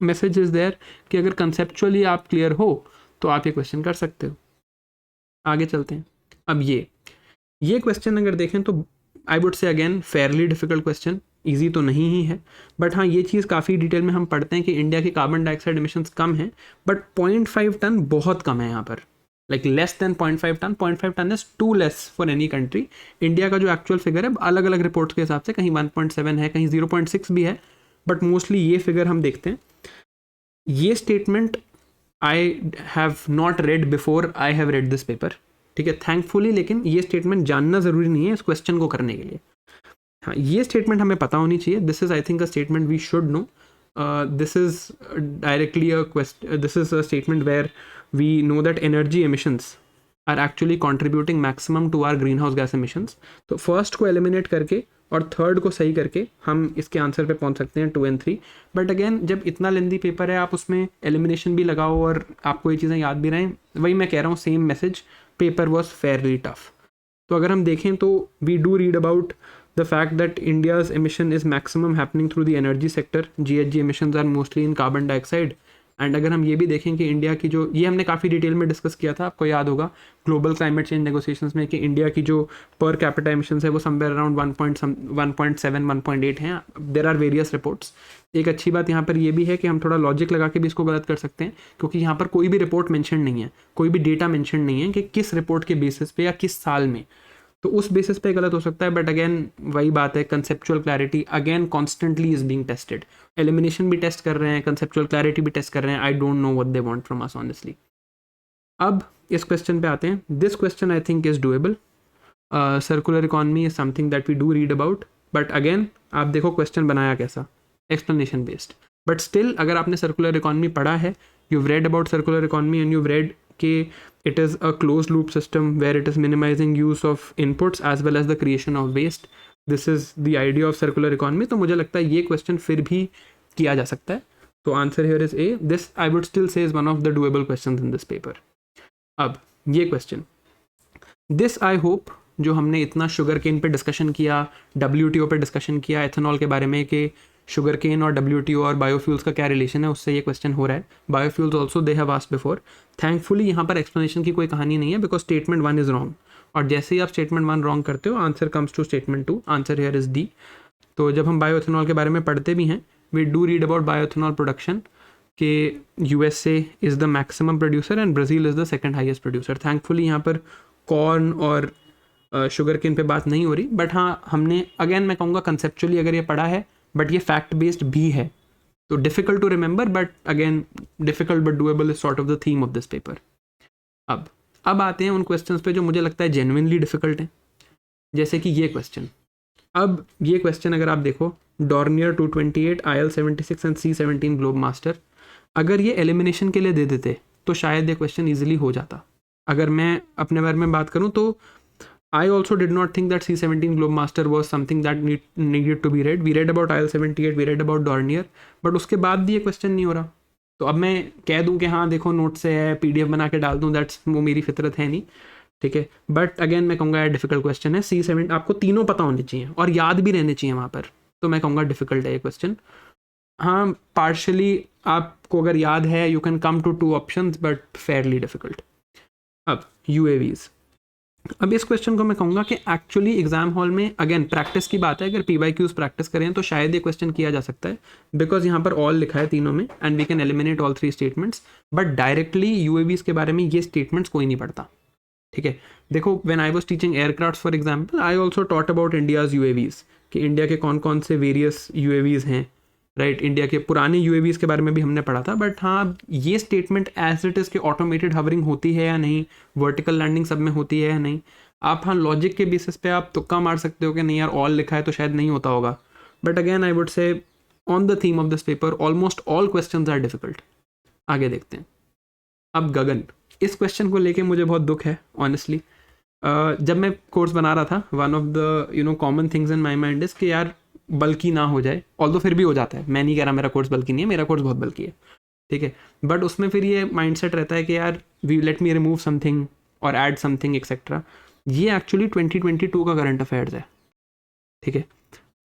मैसेज इज देयर कि अगर कंसेप्चुअली आप क्लियर हो तो आप ये क्वेश्चन कर सकते हो। आगे चलते हैं। अब ये क्वेश्चन अगर देखें तो आई would say again Fairlie difficult question, easy तो नहीं ही है। बट हाँ, ये चीज़ काफ़ी डिटेल में हम पढ़ते हैं कि इंडिया की कार्बन डाइऑक्साइड एमिशंस कम हैं, बट 0.5 टन बहुत कम है यहाँ पर, like less than 0.5 ton. 0.5 ton is too less for any country. India का जो एक्चुअल फिगर है अलग अलग रिपोर्ट्स के हिसाब से कहीं 1.7 है, कहीं 0.6 भी है, बट मोस्टली ये फिगर हम देखते हैं। ये statement I have not red before I have read this paper, ठीक है, थैंकफुली। लेकिन ये स्टेटमेंट जानना ज़रूरी नहीं है इस क्वेश्चन को करने के लिए। हाँ, ये स्टेटमेंट हमें पता होनी चाहिए। This is I think a statement we should know. This is directly a question, this is a statement where we know that energy emissions are actually contributing maximum to our greenhouse gas emissions. तो first को eliminate करके और third को सही करके हम इसके answer पे पहुंच सकते हैं 2 और 3। बट अगेन, जब इतना लेंदी पेपर है, आप उसमें एलिमिनेशन भी लगाओ और आपको ये चीज़ें याद भी रहें, वही मैं कह रहा हूँ, same message, paper was fairly tough. तो अगर हम देखें तो we do read about the fact that India's emission is maximum happening through the energy sector. GHG emissions are mostly in carbon dioxide. And अगर हम ये भी देखें कि इंडिया की जो, ये हमने काफ़ी डिटेल में डिस्कस किया था, आपको याद होगा ग्लोबल क्लाइमेट चेंज नेगोशिएशंस में, कि इंडिया की जो पर कैपिटा एमिशंस है वो समवेयर अराउंड 1.7 1.8 हैं। There are various reports. एक अच्छी बात यहाँ पर ये भी है कि हम थोड़ा लॉजिक लगा के भी इसको गलत कर सकते हैं, क्योंकि यहाँ पर कोई भी रिपोर्ट मेंशन नहीं है, कोई भी डेटा मेंशन नहीं है कि किस रिपोर्ट के बेसिस पे या किस साल में, तो उस बेसिस पे गलत हो सकता है। बट अगेन वही बात है, conceptual clarity again constantly is being tested. Elimination भी टेस्ट कर रहे हैं, कंसेप्चुअल क्लैरिटी भी टेस्ट कर रहे हैं। I don't know what they want from us honestly. अब इस क्वेश्चन पे आते हैं। This question I think is doable. Circular economy is something that we do read about, but again आप देखो क्वेश्चन बनाया कैसा, एक्सप्लेनेशन बेस्ड। बट स्टिल अगर आपने सर्कुलर इकॉनमी पढ़ा है, you've read about circular economy and you've read कि it is a closed loop system where it is minimizing use of inputs as well as the creation of waste. This is the idea of circular economy. तो मुझे लगता है ये question फिर भी किया जा सकता है। तो answer here is A. This I would still say is one of the doable questions in this paper. अब ये क्वेश्चन, this I hope, जो हमने इतना शुगर केन पे डिस्कशन किया, WTO पे डिस्कशन किया, एथेनॉल के बारे में कि शुगर केन और WTO और बायोफ्यूल्स का क्या रिलेशन है, उससे ये क्वेश्चन हो रहा है। Biofuels also they have asked before. Thankfully यहाँ पर एक्सप्लेनेशन की कोई कहानी नहीं है, बिकॉज स्टेटमेंट 1 इज रॉन्ग, और जैसे ही आप स्टेटमेंट 1 रॉन्ग करते हो, answer comes to statement 2। Answer here is D. तो जब हम बायोएथेनॉल के बारे में पढ़ते भी हैं, we do read about bioethanol production कि USA is the maximum producer and Brazil is the second highest producer. Thankfully यहाँ पर कॉर्न और शुगर केन पे बात नहीं हो रही, बट हाँ, हमने अगेन मैं कहूँगा कंसेप्चुअली अगर ये पढ़ा है बट ये फैक्ट बेस्ड भी है, तो difficult to remember, but again difficult but doable is sort of the theme of this paper. अब आते हैं उन क्वेश्चंस पे जो मुझे लगता है जेन्युइनली डिफिकल्ट हैं, जैसे कि ये क्वेश्चन। अब ये क्वेश्चन अगर आप देखो, Dornier 228, IL 76 and C17 globe master, अगर ये एलिमिनेशन के लिए दे देते तो शायद ये क्वेश्चन ईजिली हो जाता। अगर मैं अपने बारे में बात करूँ तो I also did not think that C17 Globe Master was something that needed to be read. We read about IL 78, we read about Dornier, but उसके बाद भी ये क्वेश्चन नहीं हो रहा। तो अब मैं कह दूं कि हाँ देखो नोट से है, PDF बना के डाल दूं, दैट्स वो मेरी फितरत है नहीं, ठीक है। बट अगेन मैं कहूँगा यार डिफिकल्ट क्वेश्चन है। C7 आपको तीनों पता होने चाहिए और याद भी रहने चाहिए वहाँ पर, तो मैं कहूँगा डिफिकल्ट है ये क्वेश्चन। हाँ पार्शली आपको अगर याद है you can come to 2 options, but fairly difficult. अब UAVs, अब इस क्वेश्चन को मैं कहूँगा कि एक्चुअली एग्जाम हॉल में अगेन प्रैक्टिस की बात है, अगर PYQs प्रैक्टिस करें तो शायद ये क्वेश्चन किया जा सकता है, बिकॉज यहाँ पर ऑल लिखा है तीनों में and we can eliminate all 3 statements, but directly UAVs के बारे में ये स्टेटमेंट्स कोई नहीं पढ़ता, ठीक है। देखो when I was teaching aircraft for example, I also taught about India's UAVs, कि इंडिया के कौन कौन से वेरियस UAVs हैं, राइट। इंडिया के पुराने UAVs के बारे में भी हमने पढ़ा था, बट हाँ ये स्टेटमेंट एज इट इज़ कि ऑटोमेटेड हवरिंग होती है या नहीं, वर्टिकल लैंडिंग सब में होती है या नहीं, आप हाँ लॉजिक के बेसिस पे आप तुक्का मार सकते हो कि नहीं यार ऑल लिखा है तो शायद नहीं होता होगा, but again I would say on the theme of this paper almost all questions are difficult. आगे देखते हैं। अब गगन, इस क्वेश्चन को लेके मुझे बहुत दुख है ऑनेस्टली। जब मैं कोर्स बना रहा था, one of the common things in my mind is कि यार बल्कि ना हो जाए, ऑल्दो फिर भी हो जाता है, मैं नहीं कह रहा मेरा कोर्स बल्कि नहीं है, मेरा कोर्स बहुत बल्कि है, ठीक है, बट उसमें फिर ये माइंडसेट रहता है कि यार we let me remove something और ऐड समथिंग एक्सेट्रा। ये एक्चुअली 2022 का करंट अफेयर्स है, ठीक है।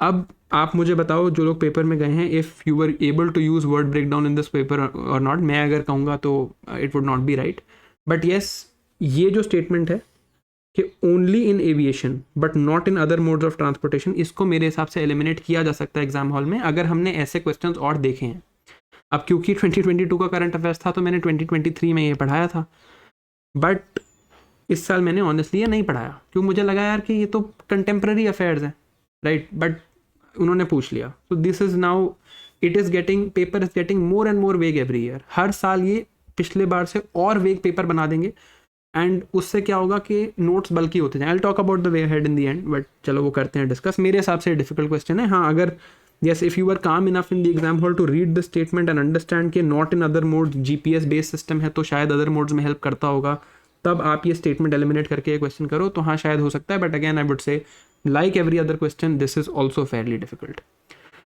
अब आप मुझे बताओ जो लोग पेपर में गए हैं, if you were able to use word break down in this paper और नॉट, मैं अगर कहूँगा तो it would not be right, but yes ये जो स्टेटमेंट है कि only in aviation but not in other modes of transportation, इसको मेरे हिसाब से एलिमिनेट किया जा सकता है एग्जाम हॉल में अगर हमने ऐसे क्वेश्चंस और देखे हैं। अब क्योंकि 2022 का करंट अफेयर्स था तो मैंने 2023 में ये पढ़ाया था, बट इस साल मैंने ऑनेस्टली ये नहीं पढ़ाया क्यों, मुझे लगा यार कि ये तो कंटेम्प्रेरी अफेयर्स हैं, राइट, बट उन्होंने पूछ लिया। तो this is now it is getting, paper is getting more and more vague every year. हर साल ये पिछले बार से और वेग पेपर बना देंगे एंड उससे क्या होगा कि नोट्स बल्कि होते जाएं। आई will talk about the way head in the end, but चलो वो करते हैं डिस्कस। मेरे हिसाब से डिफिकल्ट क्वेश्चन है। हाँ अगर yes if you were calm enough in the exam hall to read the statement and understand कि not in other modes GPS based system है तो शायद other modes में help करता होगा, तब आप ये statement eliminate करके ये question करो तो हाँ शायद हो सकता है, but again I would say like every other question this is also fairly difficult।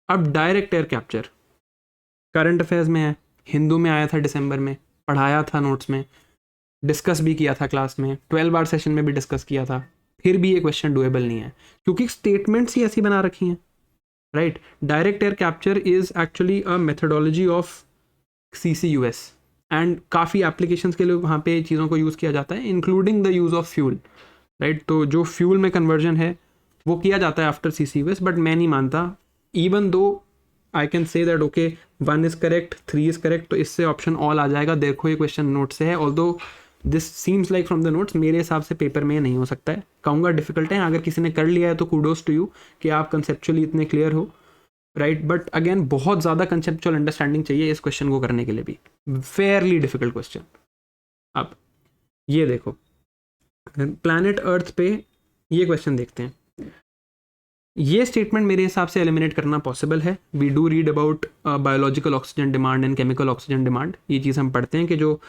अब direct air capture current affairs में है, हिंदू में आया था दिसंबर में, पढ़ाया था नोट्स में, डिस्कस भी किया था क्लास में, 12 बार सेशन में भी डिस्कस किया था, फिर भी ये क्वेश्चन डुएबल नहीं है क्योंकि स्टेटमेंट्स ही ऐसी बना रखी हैं, right. Direct air capture is actually a methodology of CCUS and काफ़ी एप्लीकेशंस के लिए वहाँ पे चीज़ों को यूज़ किया जाता है, including the use of fuel, right. तो जो फ्यूल में कन्वर्जन है वो किया जाता है आफ्टर CCUS, बट मैं नहीं मानता, even though I can say that okay 1 is correct 3 is correct, तो इससे ऑप्शन ऑल आ जाएगा। देखो ये क्वेश्चन नोट से है, although this seems like from the notes, मेरे हिसाब से पेपर में नहीं हो सकता है, कहूँगा डिफिकल्ट है। अगर किसी ने कर लिया है तो कूडोज टू यू कि आप कंसेप्चुअली इतने क्लियर हो, राइट, बट अगेन बहुत ज़्यादा कंसेप्चुअल अंडरस्टैंडिंग चाहिए इस क्वेश्चन को करने के लिए भी, फेयरली डिफिकल्ट क्वेश्चन। अब ये देखो प्लैनेट अर्थ पे ये क्वेश्चन देखते हैं। ये स्टेटमेंट मेरे हिसाब से एलिमिनेट करना पॉसिबल है। We do read about biological oxygen demand and chemical oxygen demand, ये चीज़ हम पढ़ते हैं कि जो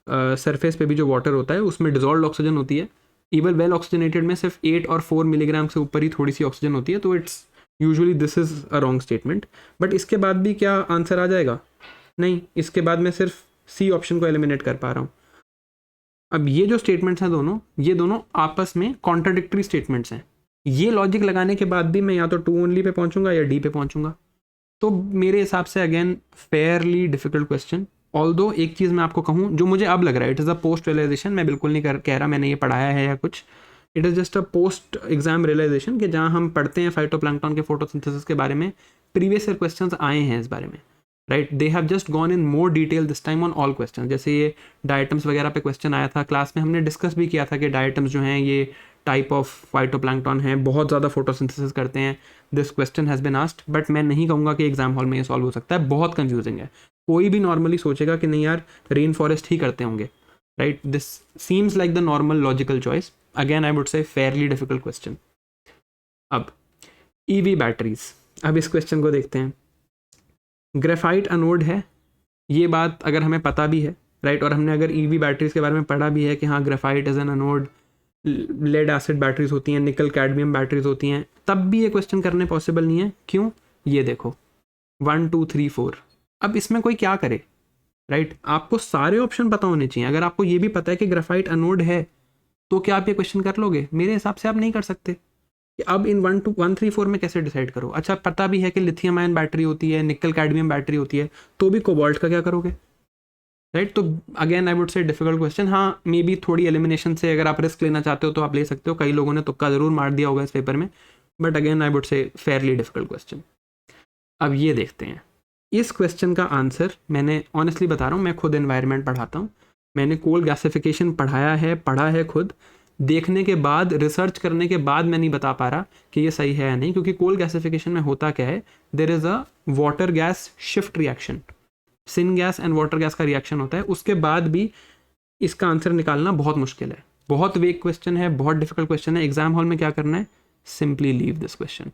सरफेस पे भी जो वाटर होता है उसमें डिजॉल्व ऑक्सीजन होती है, इवन वेल ऑक्सीजनेटेड में सिर्फ 8 और 4 मिलीग्राम से ऊपर ही थोड़ी सी ऑक्सीजन होती है, तो it's usually this is a wrong statement. But इसके बाद भी क्या आंसर आ जाएगा? नहीं, इसके बाद मैं सिर्फ C ऑप्शन को एलिमिनेट कर पा रहा हूँ। अब ये जो स्टेटमेंट्स हैं दोनों, ये दोनों आपस में कॉन्ट्राडिक्टरी स्टेटमेंट्स हैं। ये लॉजिक लगाने के बाद भी मैं या तो 2 ओनली पे पहुंचूंगा या D पे पहुंचूंगा, तो मेरे हिसाब से again Fairlie difficult question. Although एक चीज़ मैं आपको कहूँ जो मुझे अब लग रहा है, it is a post realization, मैं बिल्कुल नहीं कह रहा मैंने ये पढ़ाया है या कुछ, it is just a post exam realization कि जहाँ हम पढ़ते हैं फाइटोप्लैंक्टन के फोटोसिंथेसिस के बारे में, प्रीवियस ईयर क्वेश्चंस आए हैं इस बारे में, right. They have just gone in more detail this time on all question. जैसे ये डायटम्स वगैरह पे क्वेश्चन आया था क्लास में, हमने डिस्कस भी किया था कि डायटम्स जो हैं ये टाइप ऑफ फाइटोप्लैंक्टन हैं, बहुत ज़्यादा फोटोसिंथेसिस करते हैं. This question has been asked, but मैं नहीं कहूँगा कि एग्जाम हॉल में ये सॉल्व हो सकता है, बहुत कंफ्यूजिंग है. कोई भी नॉर्मली सोचेगा कि नहीं यार रेन फॉरेस्ट ही करते होंगे, right. This seems like the normal logical choice. Again I would say fairly difficult question. अब ईवी बैटरीज, अब इस क्वेश्चन को देखते हैं. ग्रेफाइट अनोड है, ये बात अगर हमें पता भी है, राइट, और हमने अगर ईवी बैटरीज के बारे में पढ़ा भी है कि हाँ graphite is an anode, lead acid batteries होती हैं, निकल कैडमियम बैटरीज होती हैं, तब भी ये क्वेश्चन करने पॉसिबल नहीं है. क्यों? ये देखो 1 2 3 4. अब इसमें कोई क्या करे, राइट. आपको सारे ऑप्शन पता होने चाहिए. अगर आपको ये भी पता है कि ग्रेफाइट अनोड है तो क्या आप ये क्वेश्चन कर लोगे? मेरे हिसाब से आप नहीं कर सकते. कि अब इन 1 2 1 3 4 में कैसे डिसाइड करो? अच्छा पता भी है कि लिथियम आयन बैटरी होती है, निकल कैडमियम बैटरी होती है, तो भी कोबाल्ट का क्या करोगे, राइट. तो again I would say difficult question. हाँ मे बी थोड़ी एलिमिनेशन से अगर आप रिस्क लेना चाहते हो तो आप ले सकते हो, कई लोगों ने तुक्का जरूर मार दिया होगा इस पेपर में, but again I would say fairly difficult question. अब ये देखते हैं इस क्वेश्चन का आंसर. मैंने ऑनेस्टली बता रहा हूँ, मैं खुद एनवायरनमेंट पढ़ाता हूँ, मैंने कोल गैसिफिकेशन पढ़ा है खुद. देखने के बाद, रिसर्च करने के बाद मैं नहीं बता पा रहा कि ये सही है या नहीं, क्योंकि कोल गैसिफिकेशन में होता क्या है, there is a water gas shift reaction, syn gas and water gas का रिएक्शन होता है. उसके बाद भी इसका आंसर निकालना बहुत मुश्किल है, बहुत वेग क्वेश्चन है, बहुत डिफिकल्ट क्वेश्चन है. एग्जाम हॉल में क्या करना है, सिंपली लीव दिस क्वेश्चन.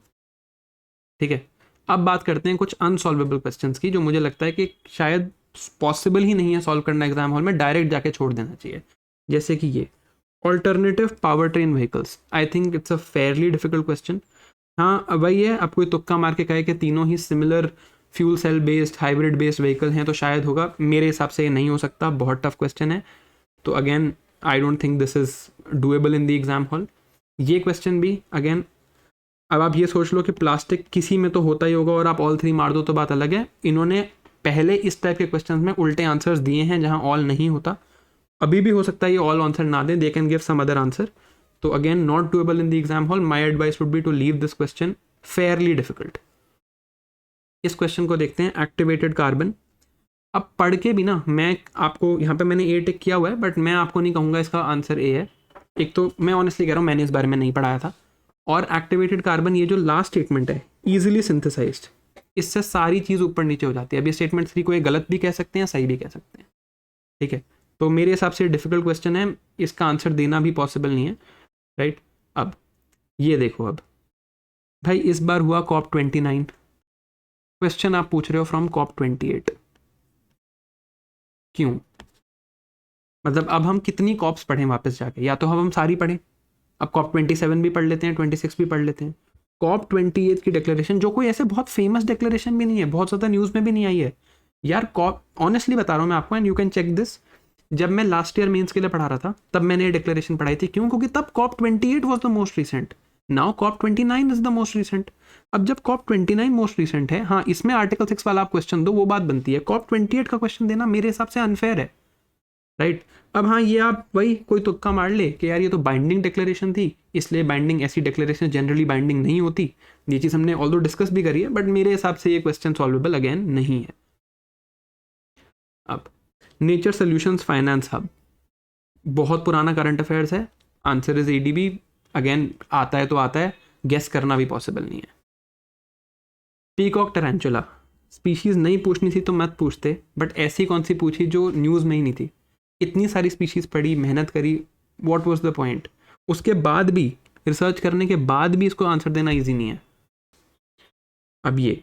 ठीक है. अब बात करते हैं कुछ अनसॉल्वेबल क्वेश्चंस की, जो मुझे लगता है कि शायद पॉसिबल ही नहीं है सॉल्व करना एग्जाम हॉल में, डायरेक्ट जाके छोड़ देना चाहिए. जैसे कि ये alternative power train vehicles, I think it's a fairly difficult question. हाँ वही है, अब कोई तुक्का मार के कहे कि तीनों ही similar fuel cell based hybrid based vehicle हैं तो शायद होगा. मेरे हिसाब से ये नहीं हो सकता, बहुत टफ क्वेश्चन है. तो again I don't think this is doable in the exam hall. ये क्वेश्चन भी अगेन, अब आप ये सोच लो कि प्लास्टिक किसी में तो होता ही होगा और आप ऑल 3 मार दो तो बात अलग है. इन्होंने पहले इस टाइप के क्वेश्चन में उल्टे आंसर्स दिए हैं जहां ऑल नहीं होता. अभी भी हो सकता है ये ऑल आंसर ना दें, they can give some other answer. तो again not doable in the exam hall. My advice would be to leave this question fairly difficult. इस क्वेश्चन को देखते हैं, एक्टिवेटेड कार्बन. अब पढ़ के भी ना, मैं आपको यहाँ पे मैंने ए टिक किया हुआ है, बट मैं आपको नहीं कहूँगा इसका आंसर ए है. एक तो मैं ऑनेस्टली कह रहा हूँ, मैंने इस बारे में नहीं पढ़ाया था. और एक्टिवेटेड कार्बन, ये जो लास्ट स्टेटमेंट है, ईजिली सिंथेसाइज्ड, इससे सारी चीज़ ऊपर नीचे हो जाती है. अब ये स्टेटमेंट 3 को ये गलत भी कह सकते हैं, सही भी कह सकते हैं. ठीक है. तो मेरे हिसाब से डिफिकल्ट क्वेश्चन है, इसका आंसर देना भी पॉसिबल नहीं है, राइट. अब ये देखो, अब भाई इस बार हुआ COP29, क्वेश्चन आप पूछ रहे हो फ्रॉम COP28. क्यों? मतलब अब हम कितनी कॉप्स पढ़ें वापस जाके, या तो हम सारी पढ़ें. अब COP27 भी पढ़ लेते हैं, 26 भी पढ़ लेते हैं. COP28 की डिक्लेरेशन, जो कोई ऐसे बहुत फेमस डिक्लेरेशन भी नहीं है, बहुत ज़्यादा न्यूज़ में भी नहीं आई है यार. ऑनेस्टली बता रहा हूँ मैं आपको, and you can check this. जब मैं लास्ट ईयर मेंस के लिए पढ़ा रहा था तब मैंने ये डिक्लेरेशन पढ़ाई थी. क्यों? क्योंकि तब COP28 was the most recent. Now COP29 is the most recent. अब जब COP29 मोस्ट रिसेंट है, हाँ इसमें आर्टिकल 6 वाला आप क्वेश्चन दो, वो बात बनती है. COP28 का क्वेश्चन देना मेरे हिसाब से अनफेयर है, राइट. अब हाँ ये आप वही कोई तुक्का मार ले कि यार ये तो बाइंडिंग डिक्लेरेशन थी, इसलिए बाइंडिंग, ऐसी डिक्लेरेशन जनरली बाइंडिंग नहीं होती. ये चीज़ हमने ऑल्दो डिस्कस भी करी है, बट मेरे हिसाब से ये क्वेश्चन सॉल्वेबल अगेन नहीं है. अब नेचर सोल्यूशंस फाइनेंस हब, बहुत पुराना करंट अफेयर्स है. Answer is ADB. अगेन आता है तो आता है, गेस करना भी पॉसिबल नहीं है. पीकॉक टैरेंटुला, स्पीशीज़ नहीं पूछनी थी तो मत पूछते, बट ऐसी कौन सी पूछी जो न्यूज़ में ही नहीं थी. इतनी सारी स्पीशीज़ पढ़ी, मेहनत करी, व्हाट वाज द पॉइंट. उसके बाद भी, रिसर्च करने के बाद भी इसको आंसर देना ईजी नहीं है. अब ये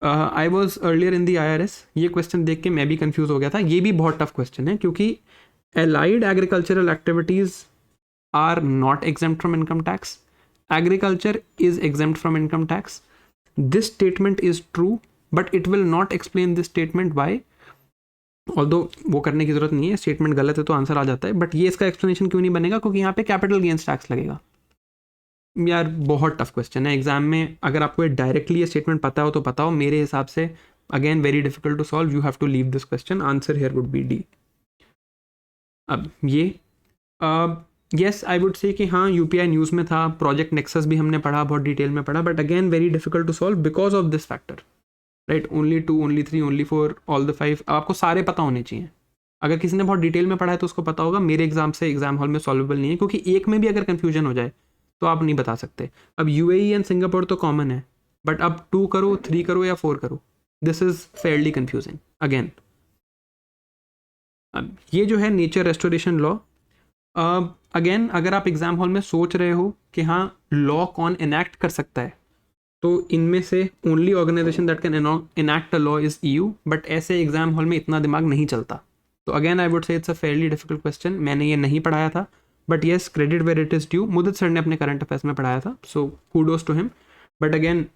I was earlier in the IRS, ये क्वेश्चन देख के मैं भी कंफ्यूज हो गया था. ये भी बहुत टफ क्वेश्चन है, क्योंकि allied agricultural activities are not exempt from income tax. Agriculture is exempt from income tax. This statement is true, but it will not explain this statement why. Although वो करने की जरूरत नहीं है, स्टेटमेंट गलत है तो आंसर आ जाता है, बट ये इसका एक्सप्लेनेशन क्यों नहीं बनेगा? क्योंकि यहाँ पे कैपिटल गेन्स टैक्स लगेगा. यार बहुत टफ क्वेश्चन है एग्जाम में. अगर आपको डायरेक्टली ये स्टेटमेंट पता हो तो पता हो. मेरे हिसाब से again very difficult to solve. You have to leave this question. Answer here would be D. अब ये येस आई वुड से कि हाँ UPI न्यूज़ में था, प्रोजेक्ट नेक्सस भी हमने पढ़ा, बहुत डिटेल में पढ़ा, but again very difficult to solve because of this factor, right, only 2, only 3, only 4, all the 5, आपको सारे पता होने चाहिए। अगर किसी ने बहुत डिटेल में पढ़ा है तो उसको पता होगा, मेरे एग्जाम से एग्जाम हॉल में सॉल्वेबल नहीं है, क्योंकि एक में भी अगर कन्फ्यूजन हो जाए तो आप नहीं बता सकते। अब यूएई एंड सिंगापुर तो कॉमन है, बट अब 2 करो, 3 करो या 4 करो, this is fairly confusing again. अब ये जो है नेचर रेस्टोरेशन लॉ, अगेन अगर आप एग्जाम हॉल में सोच रहे हो कि हाँ लॉ कौन इनैक्ट कर सकता है, तो इनमें से only organization that can enact a law is EU, but ऐसे एग्जाम हॉल में इतना दिमाग नहीं चलता। तो again I would say it's a fairly difficult question. मैंने ये नहीं पढ़ाया था, but yes credit where it is due, Mudit sir ने अपने करंट अफेयर्स में पढ़ाया था, so kudos to him. But again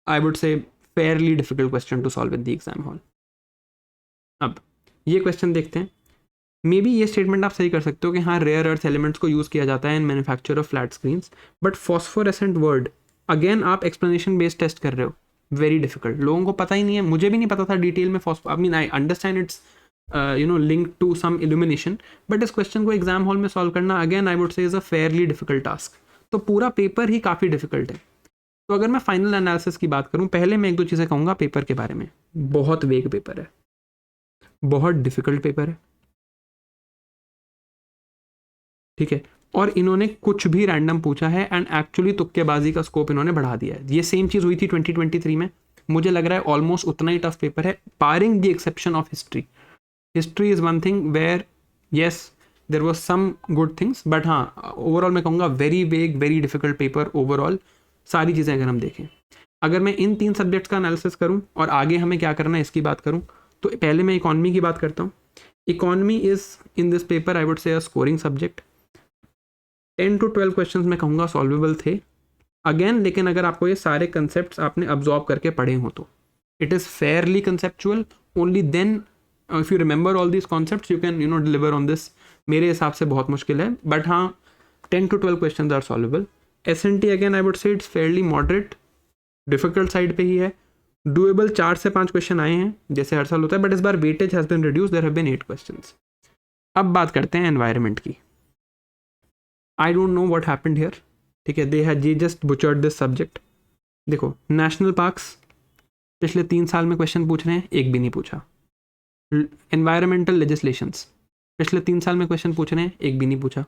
I would say fairly difficult question to solve in the exam hall. अब ये क्वेश्चन देखते हैं। मे बी ये स्टेटमेंट आप सही कर सकते हो कि हाँ रेयर अर्थ एलिमेंट्स को यूज़ किया जाता है in manufacture of flat screens, but phosphorescent word, again आप एक्सप्लेनेशन बेस्ड टेस्ट कर रहे हो, वेरी डिफिकल्ट, लोगों को पता ही नहीं है, मुझे भी नहीं पता था डिटेल में phospho, I mean I understand it's link to some illumination, but इस क्वेश्चन को एग्जाम हॉल में सॉल्व करना again I would say is a fairly difficult task. तो पूरा पेपर ही काफ़ी डिफिकल्ट है। तो अगर मैं फाइनल एनालिसिस की बात करूँ, पहले मैं 1-2 चीज़ें कहूँगा पेपर के बारे में। बहुत वेग पेपर है, बहुत डिफिकल्ट पेपर है, ठीक है, और इन्होंने कुछ भी रैंडम पूछा है एंड एक्चुअली तुक्केबाजी का स्कोप इन्होंने बढ़ा दिया है। ये सेम चीज़ हुई थी 2023 में, मुझे लग रहा है ऑलमोस्ट उतना ही टफ पेपर है, barring the exception of history. History is one thing where yes there was some good things, but हाँ ओवरऑल मैं कहूँगा very vague, very difficult paper overall, सारी चीज़ें अगर हम देखें। अगर मैं इन 3 सब्जेक्ट्स का एनालिसिस करूँ और आगे हमें क्या करना है इसकी बात करूँ, तो पहले मैं इकॉनमी की बात करता हूँ। Economy is in this paper I would से a scoring subject. 10 to 12 questions मैं कहूँगा सॉल्वेबल थे अगेन, लेकिन अगर आपको ये सारे कंसेप्ट्स आपने अब्जॉर्ब करके पढ़े हो तो it is fairly conceptual, only then if you remember all this concepts you can deliver on this. मेरे हिसाब से बहुत मुश्किल है, बट हाँ 10 to 12 question are solvable. SNT again I would say it's fairly moderate, difficult side पे ही है, डूएबल 4 से 5 क्वेश्चन आए हैं जैसे हर साल होता है, बट इस बार weightage has been reduce, there have been 8 questions. अब बात करते हैं एनवायरनमेंट की। I don't know what happened here, ठीक है, they had just butchered this subject. देखो नेशनल पार्क्स पिछले 3 साल में क्वेश्चन पूछ रहे हैं, एक भी नहीं पूछा। एनवायरमेंटल लेजिस्लेशंस पिछले 3 साल में क्वेश्चन पूछ रहे हैं, एक भी नहीं पूछा।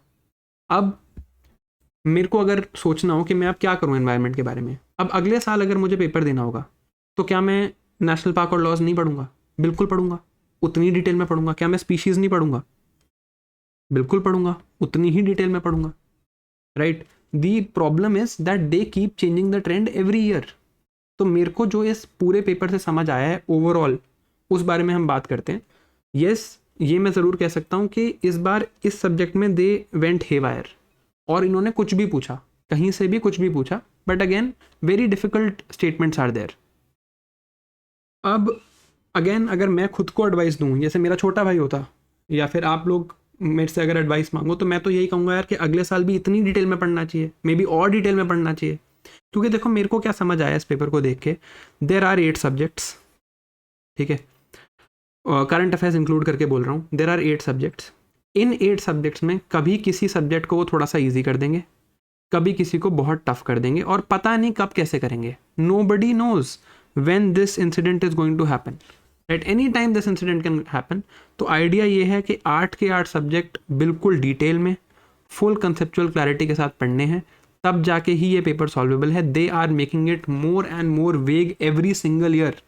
अब मेरे को अगर सोचना हो कि मैं अब क्या करूं एनवायरनमेंट के बारे में, अब अगले साल अगर मुझे पेपर देना होगा तो क्या मैं नेशनल पार्क और लॉज नहीं पढ़ूंगा? बिल्कुल पढ़ूंगा, उतनी डिटेल में पढ़ूंगा। क्या मैं स्पीशीज़ नहीं पढ़ूंगा? बिल्कुल पढ़ूंगा, उतनी ही डिटेल में पढ़ूंगा, right. The problem is that they keep changing the trend every year. तो मेरे को जो इस पूरे पेपर से समझ आया है ओवरऑल, उस बारे में हम बात करते हैं। यस ये मैं ज़रूर कह सकता हूँ कि इस बार इस सब्जेक्ट में दे वेंट हेवायर, और इन्होंने कुछ भी पूछा, कहीं से भी कुछ भी पूछा, but again very difficult statements are there. अब अगेन अगर मैं खुद को एडवाइस दूँ, जैसे मेरा छोटा भाई होता या फिर आप लोग मेरे से अगर एडवाइस मांगो, तो मैं तो यही कहूँगा यार कि अगले साल भी इतनी डिटेल में पढ़ना चाहिए, मे बी और डिटेल में पढ़ना चाहिए। क्योंकि देखो मेरे को क्या समझ आया इस पेपर को देख के, देर आर 8 सब्जेक्ट्स, ठीक है, करंट अफेयर्स इंक्लूड करके बोल रहा हूँ, देर आर 8 सब्जेक्ट्स। इन 8 सब्जेक्ट्स में कभी किसी सब्जेक्ट को वो थोड़ा सा ईजी कर देंगे, कभी किसी को बहुत टफ कर देंगे, और पता नहीं कब कैसे करेंगे। Nobody knows when this incident is going to happen, at any time this incident can happen. तो आइडिया ये है कि 8 के 8 सब्जेक्ट बिल्कुल डिटेल में फुल कंसेप्चुअल क्लैरिटी के साथ पढ़ने हैं, तब जाके ही ये पेपर सॉल्वेबल है। They are making it more and more vague every single year,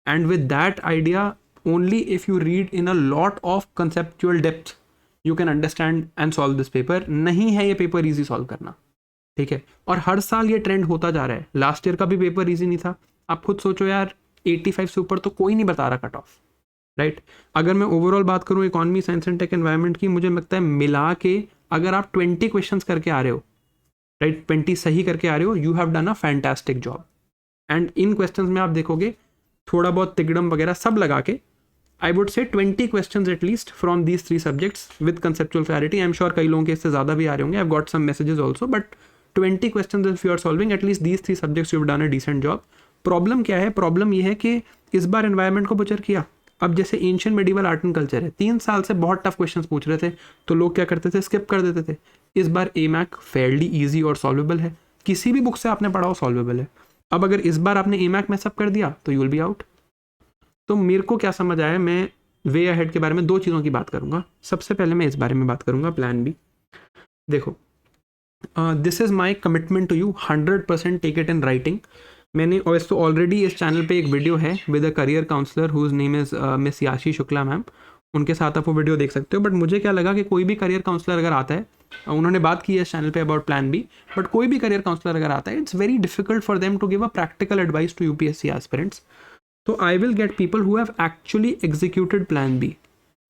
and with that idea only if you read in a lot of conceptual depth you can understand and solve this paper. नहीं है ये paper easy solve करना, ठीक है, और हर साल ये trend होता जा रहा है। लास्ट ईयर का भी पेपर ईजी नहीं था, आप खुद सोचो यार 85 से ऊपर तो कोई नहीं बता रहा कट ऑफ, राइट। अगर मैं ओवरऑल बात करूँ economy, science and tech, environment की, मुझे लगता है मिला के अगर आप 20 क्वेश्चंस करके आ रहे हो, राइट, 20 सही करके आ रहे हो, you have done a fantastic job. And in questions में आप देखोगे थोड़ा बहुत तिगड़म वगैरह सब लगा के आई would say 20 questions at least from these 3 subjects with conceptual clarity. I am sure कई लोगों के इससे ज़्यादा भी आ रहे होंगे, I have got some messages also, but 20 questions if you are solving at least these 3 subjects you have done a decent job. Problem क्या है? प्रॉब्लम ये है कि इस बार एनवायरनमेंट को बुचर किया। अब जैसे ancient medieval art and culture है, 3 साल से बहुत टफ क्वेश्चंस पूछ रहे थे, तो लोग क्या करते थे, स्किप कर देते थे। इस बार एमैक फेयरली ईजी और सॉल्वेबल है, किसी भी बुक से आपने पढ़ा हो सॉल्वेबल है। अब अगर इस बार आपने AMAC मैसअप कर दिया तो यू विल बी आउट। तो मेरे को क्या समझ आया, मैं वे अहेड के बारे में 2 चीज़ों की बात करूंगा। सबसे पहले मैं इस बारे में बात करूंगा प्लान बी। देखो, this is my commitment to you, 100% take it in writing. मैंने वैसे ऑलरेडी इस चैनल पे एक वीडियो है with a career counsellor whose name is Miss Yashi Shukla ma'am, उनके साथ आप वो वीडियो देख सकते हो। बट मुझे क्या लगा कि कोई भी करियर काउंसलर अगर आता है, उन्होंने बात की है इस चैनल पे अबाउट प्लान बी, बट कोई भी करियर काउंसलर अगर आता है, it's very difficult for them to give a practical advice to UPSC aspirants. तो I will get people who have actually executed plan B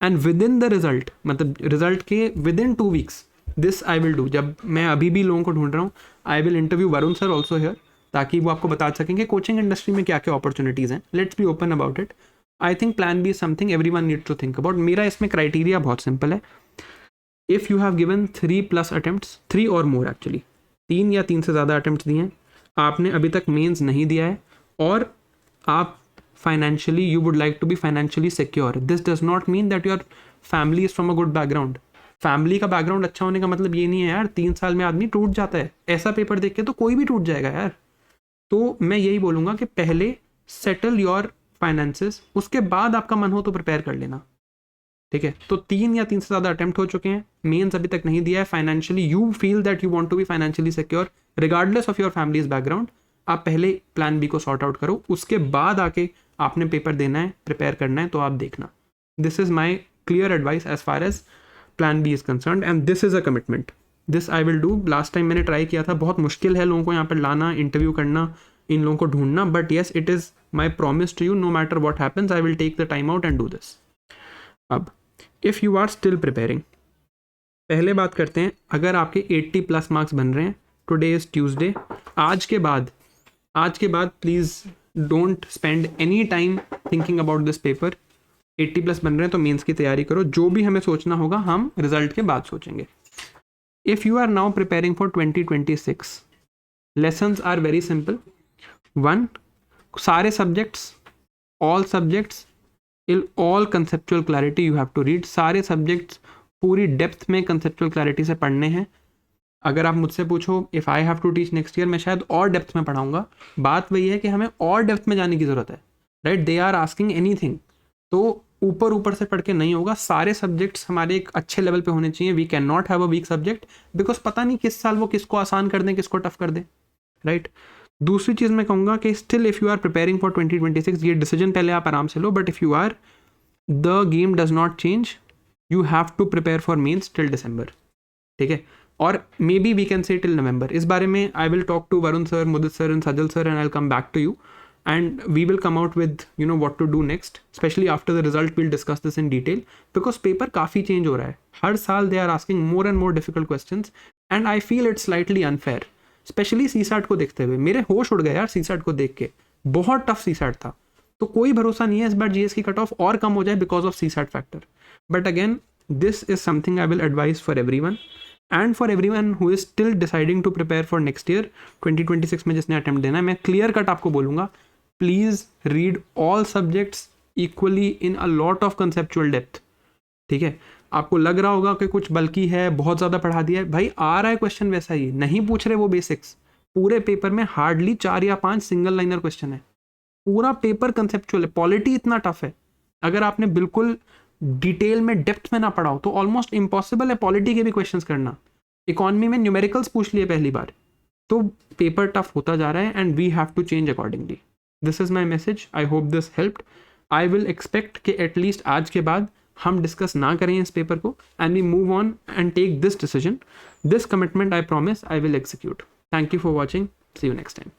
and within the result, मतलब result के within 2 weeks this I will do. जब मैं अभी भी लोगों को ढूंढ रहा हूँ, I will interview Varun sir also here, ताकि वो आपको बता सकेंगे कोचिंग इंडस्ट्री में क्या क्या अपॉर्चुनिटीज़ हैं। Let's be open about it. I think plan B is something everyone needs to think about. मेरा इसमें क्राइटेरिया बहुत सिंपल है। If you have given 3+ attempts, 3 और मोर एक्चुअली, 3 या 3 से ज़्यादा अटेम्प्ट्स दिए हैं, आपने अभी तक मेंस नहीं दिया है, और आप financially you would like to be financially secure, this does not mean that your family is from a good background. Family का बैकग्राउंड अच्छा होने का मतलब ये नहीं है यार 3 साल में आदमी टूट जाता है। ऐसा पेपर देख के तो कोई भी टूट जाएगा यार। तो मैं यही बोलूँगा कि पहले सेटल योर फाइनेंसेस, उसके बाद आपका मन हो तो प्रिपेयर कर लेना, ठीक है। तो 3 या 3 से ज़्यादा अटेम्प्ट हो चुके हैं, मेंस अभी तक नहीं दिया है, financially you feel that you want to be financially secure regardless of your family's background, आप पहले प्लान बी को सॉर्ट आउट करो, उसके बाद आके आपने पेपर देना है, प्रिपेयर करना है, तो आप देखना। This is my clear advice as far as plan B is concerned, and this is a commitment, this I will do. Last time मैंने ट्राई किया था, बहुत मुश्किल है लोगों को यहाँ पर लाना, इंटरव्यू करना, इन लोगों को ढूंढना, but yes it is my promise to you, no matter what happens I will take the time out and do this. अब if you are still preparing, पहले बात करते हैं, अगर आपके 80+ मार्क्स बन रहे हैं, टुडे इज़ ट्यूसडे, आज के बाद please don't spend any time thinking about this paper. 80+ बन रहे हैं तो मेंस की तैयारी करो, जो भी हमें सोचना होगा हम रिजल्ट के बाद सोचेंगे। If you are now preparing for 2026, lessons are very simple. 1, सारे subjects, all subjects, all conceptual clarity you have to read. सारे सब्जेक्ट्स पूरी डेप्थ में कंसेप्चुअल क्लैरिटी से पढ़ने हैं। अगर आप मुझसे पूछो if I have to teach next year, मैं शायद और डेप्थ में पढ़ाऊंगा। बात वही है कि हमें और डेप्थ में जाने की ज़रूरत है, right. They are asking anything, तो ऊपर से पढ़ के नहीं होगा। सारे सब्जेक्ट्स हमारे एक अच्छे लेवल पे होने चाहिए। We can not have a weak subject, because पता नहीं किस साल वो किसको आसान कर दें, किसको टफ कर दें, राइट। दूसरी चीज़ मैं कहूँगा कि still if you are preparing for 2026, ये डिसीजन पहले आप आराम से लो, but if you are, the game does not change, you have to prepare for mains till December, ठीक है। और maybe we can say till November। इस बारे में I will talk to Varun sir, Mudit sir and Sajal sir, and I will come back to you and we will come out with what to do next, especially after the result we'll discuss this in detail, because paper काफ़ी change हो रहा है हर साल। They are asking more and more difficult questions and I feel it's slightly unfair, specially CSAT को देखते हुए। मेरे होश उड़ गए यार CSAT को देख के, बहुत टफ CSAT था। तो कोई भरोसा नहीं है इस बार GS की कट ऑफ और कम हो जाए because of CSAT factor. But again this is something I will advise for everyone, and for everyone who is still deciding to prepare for next year 2026 में जिसने अटेम्प्ट देना है। मैं क्लियर कट आपको बोलूँगा, please read all subjects equally in a lot of conceptual depth, ठीक है। आपको लग रहा होगा कि कुछ बल्कि है, बहुत ज़्यादा पढ़ा दिया है, भाई आ रहा है क्वेश्चन वैसा ही, नहीं पूछ रहे वो बेसिक्स। पूरे पेपर में हार्डली 4 या 5 सिंगल लाइनर क्वेश्चन है, पूरा पेपर कंसेप्चुअल है। पॉलिटी इतना टफ है, अगर आपने बिल्कुल डिटेल में डेप्थ में ना पढ़ा हो तो ऑलमोस्ट इम्पॉसिबल है पॉलिटी के भी क्वेश्चंस करना। इकोनॉमी में न्यूमेरिकल्स पूछ लिए पहली बार, तो पेपर टफ होता जा रहा है and we have to change accordingly. This is my message, I hope this helped. I will expect कि एटलीस्ट आज के बाद हम डिस्कस ना करें इस पेपर को and we move on and take this decision. This commitment I promise I will execute. Thank you for watching, see you next time.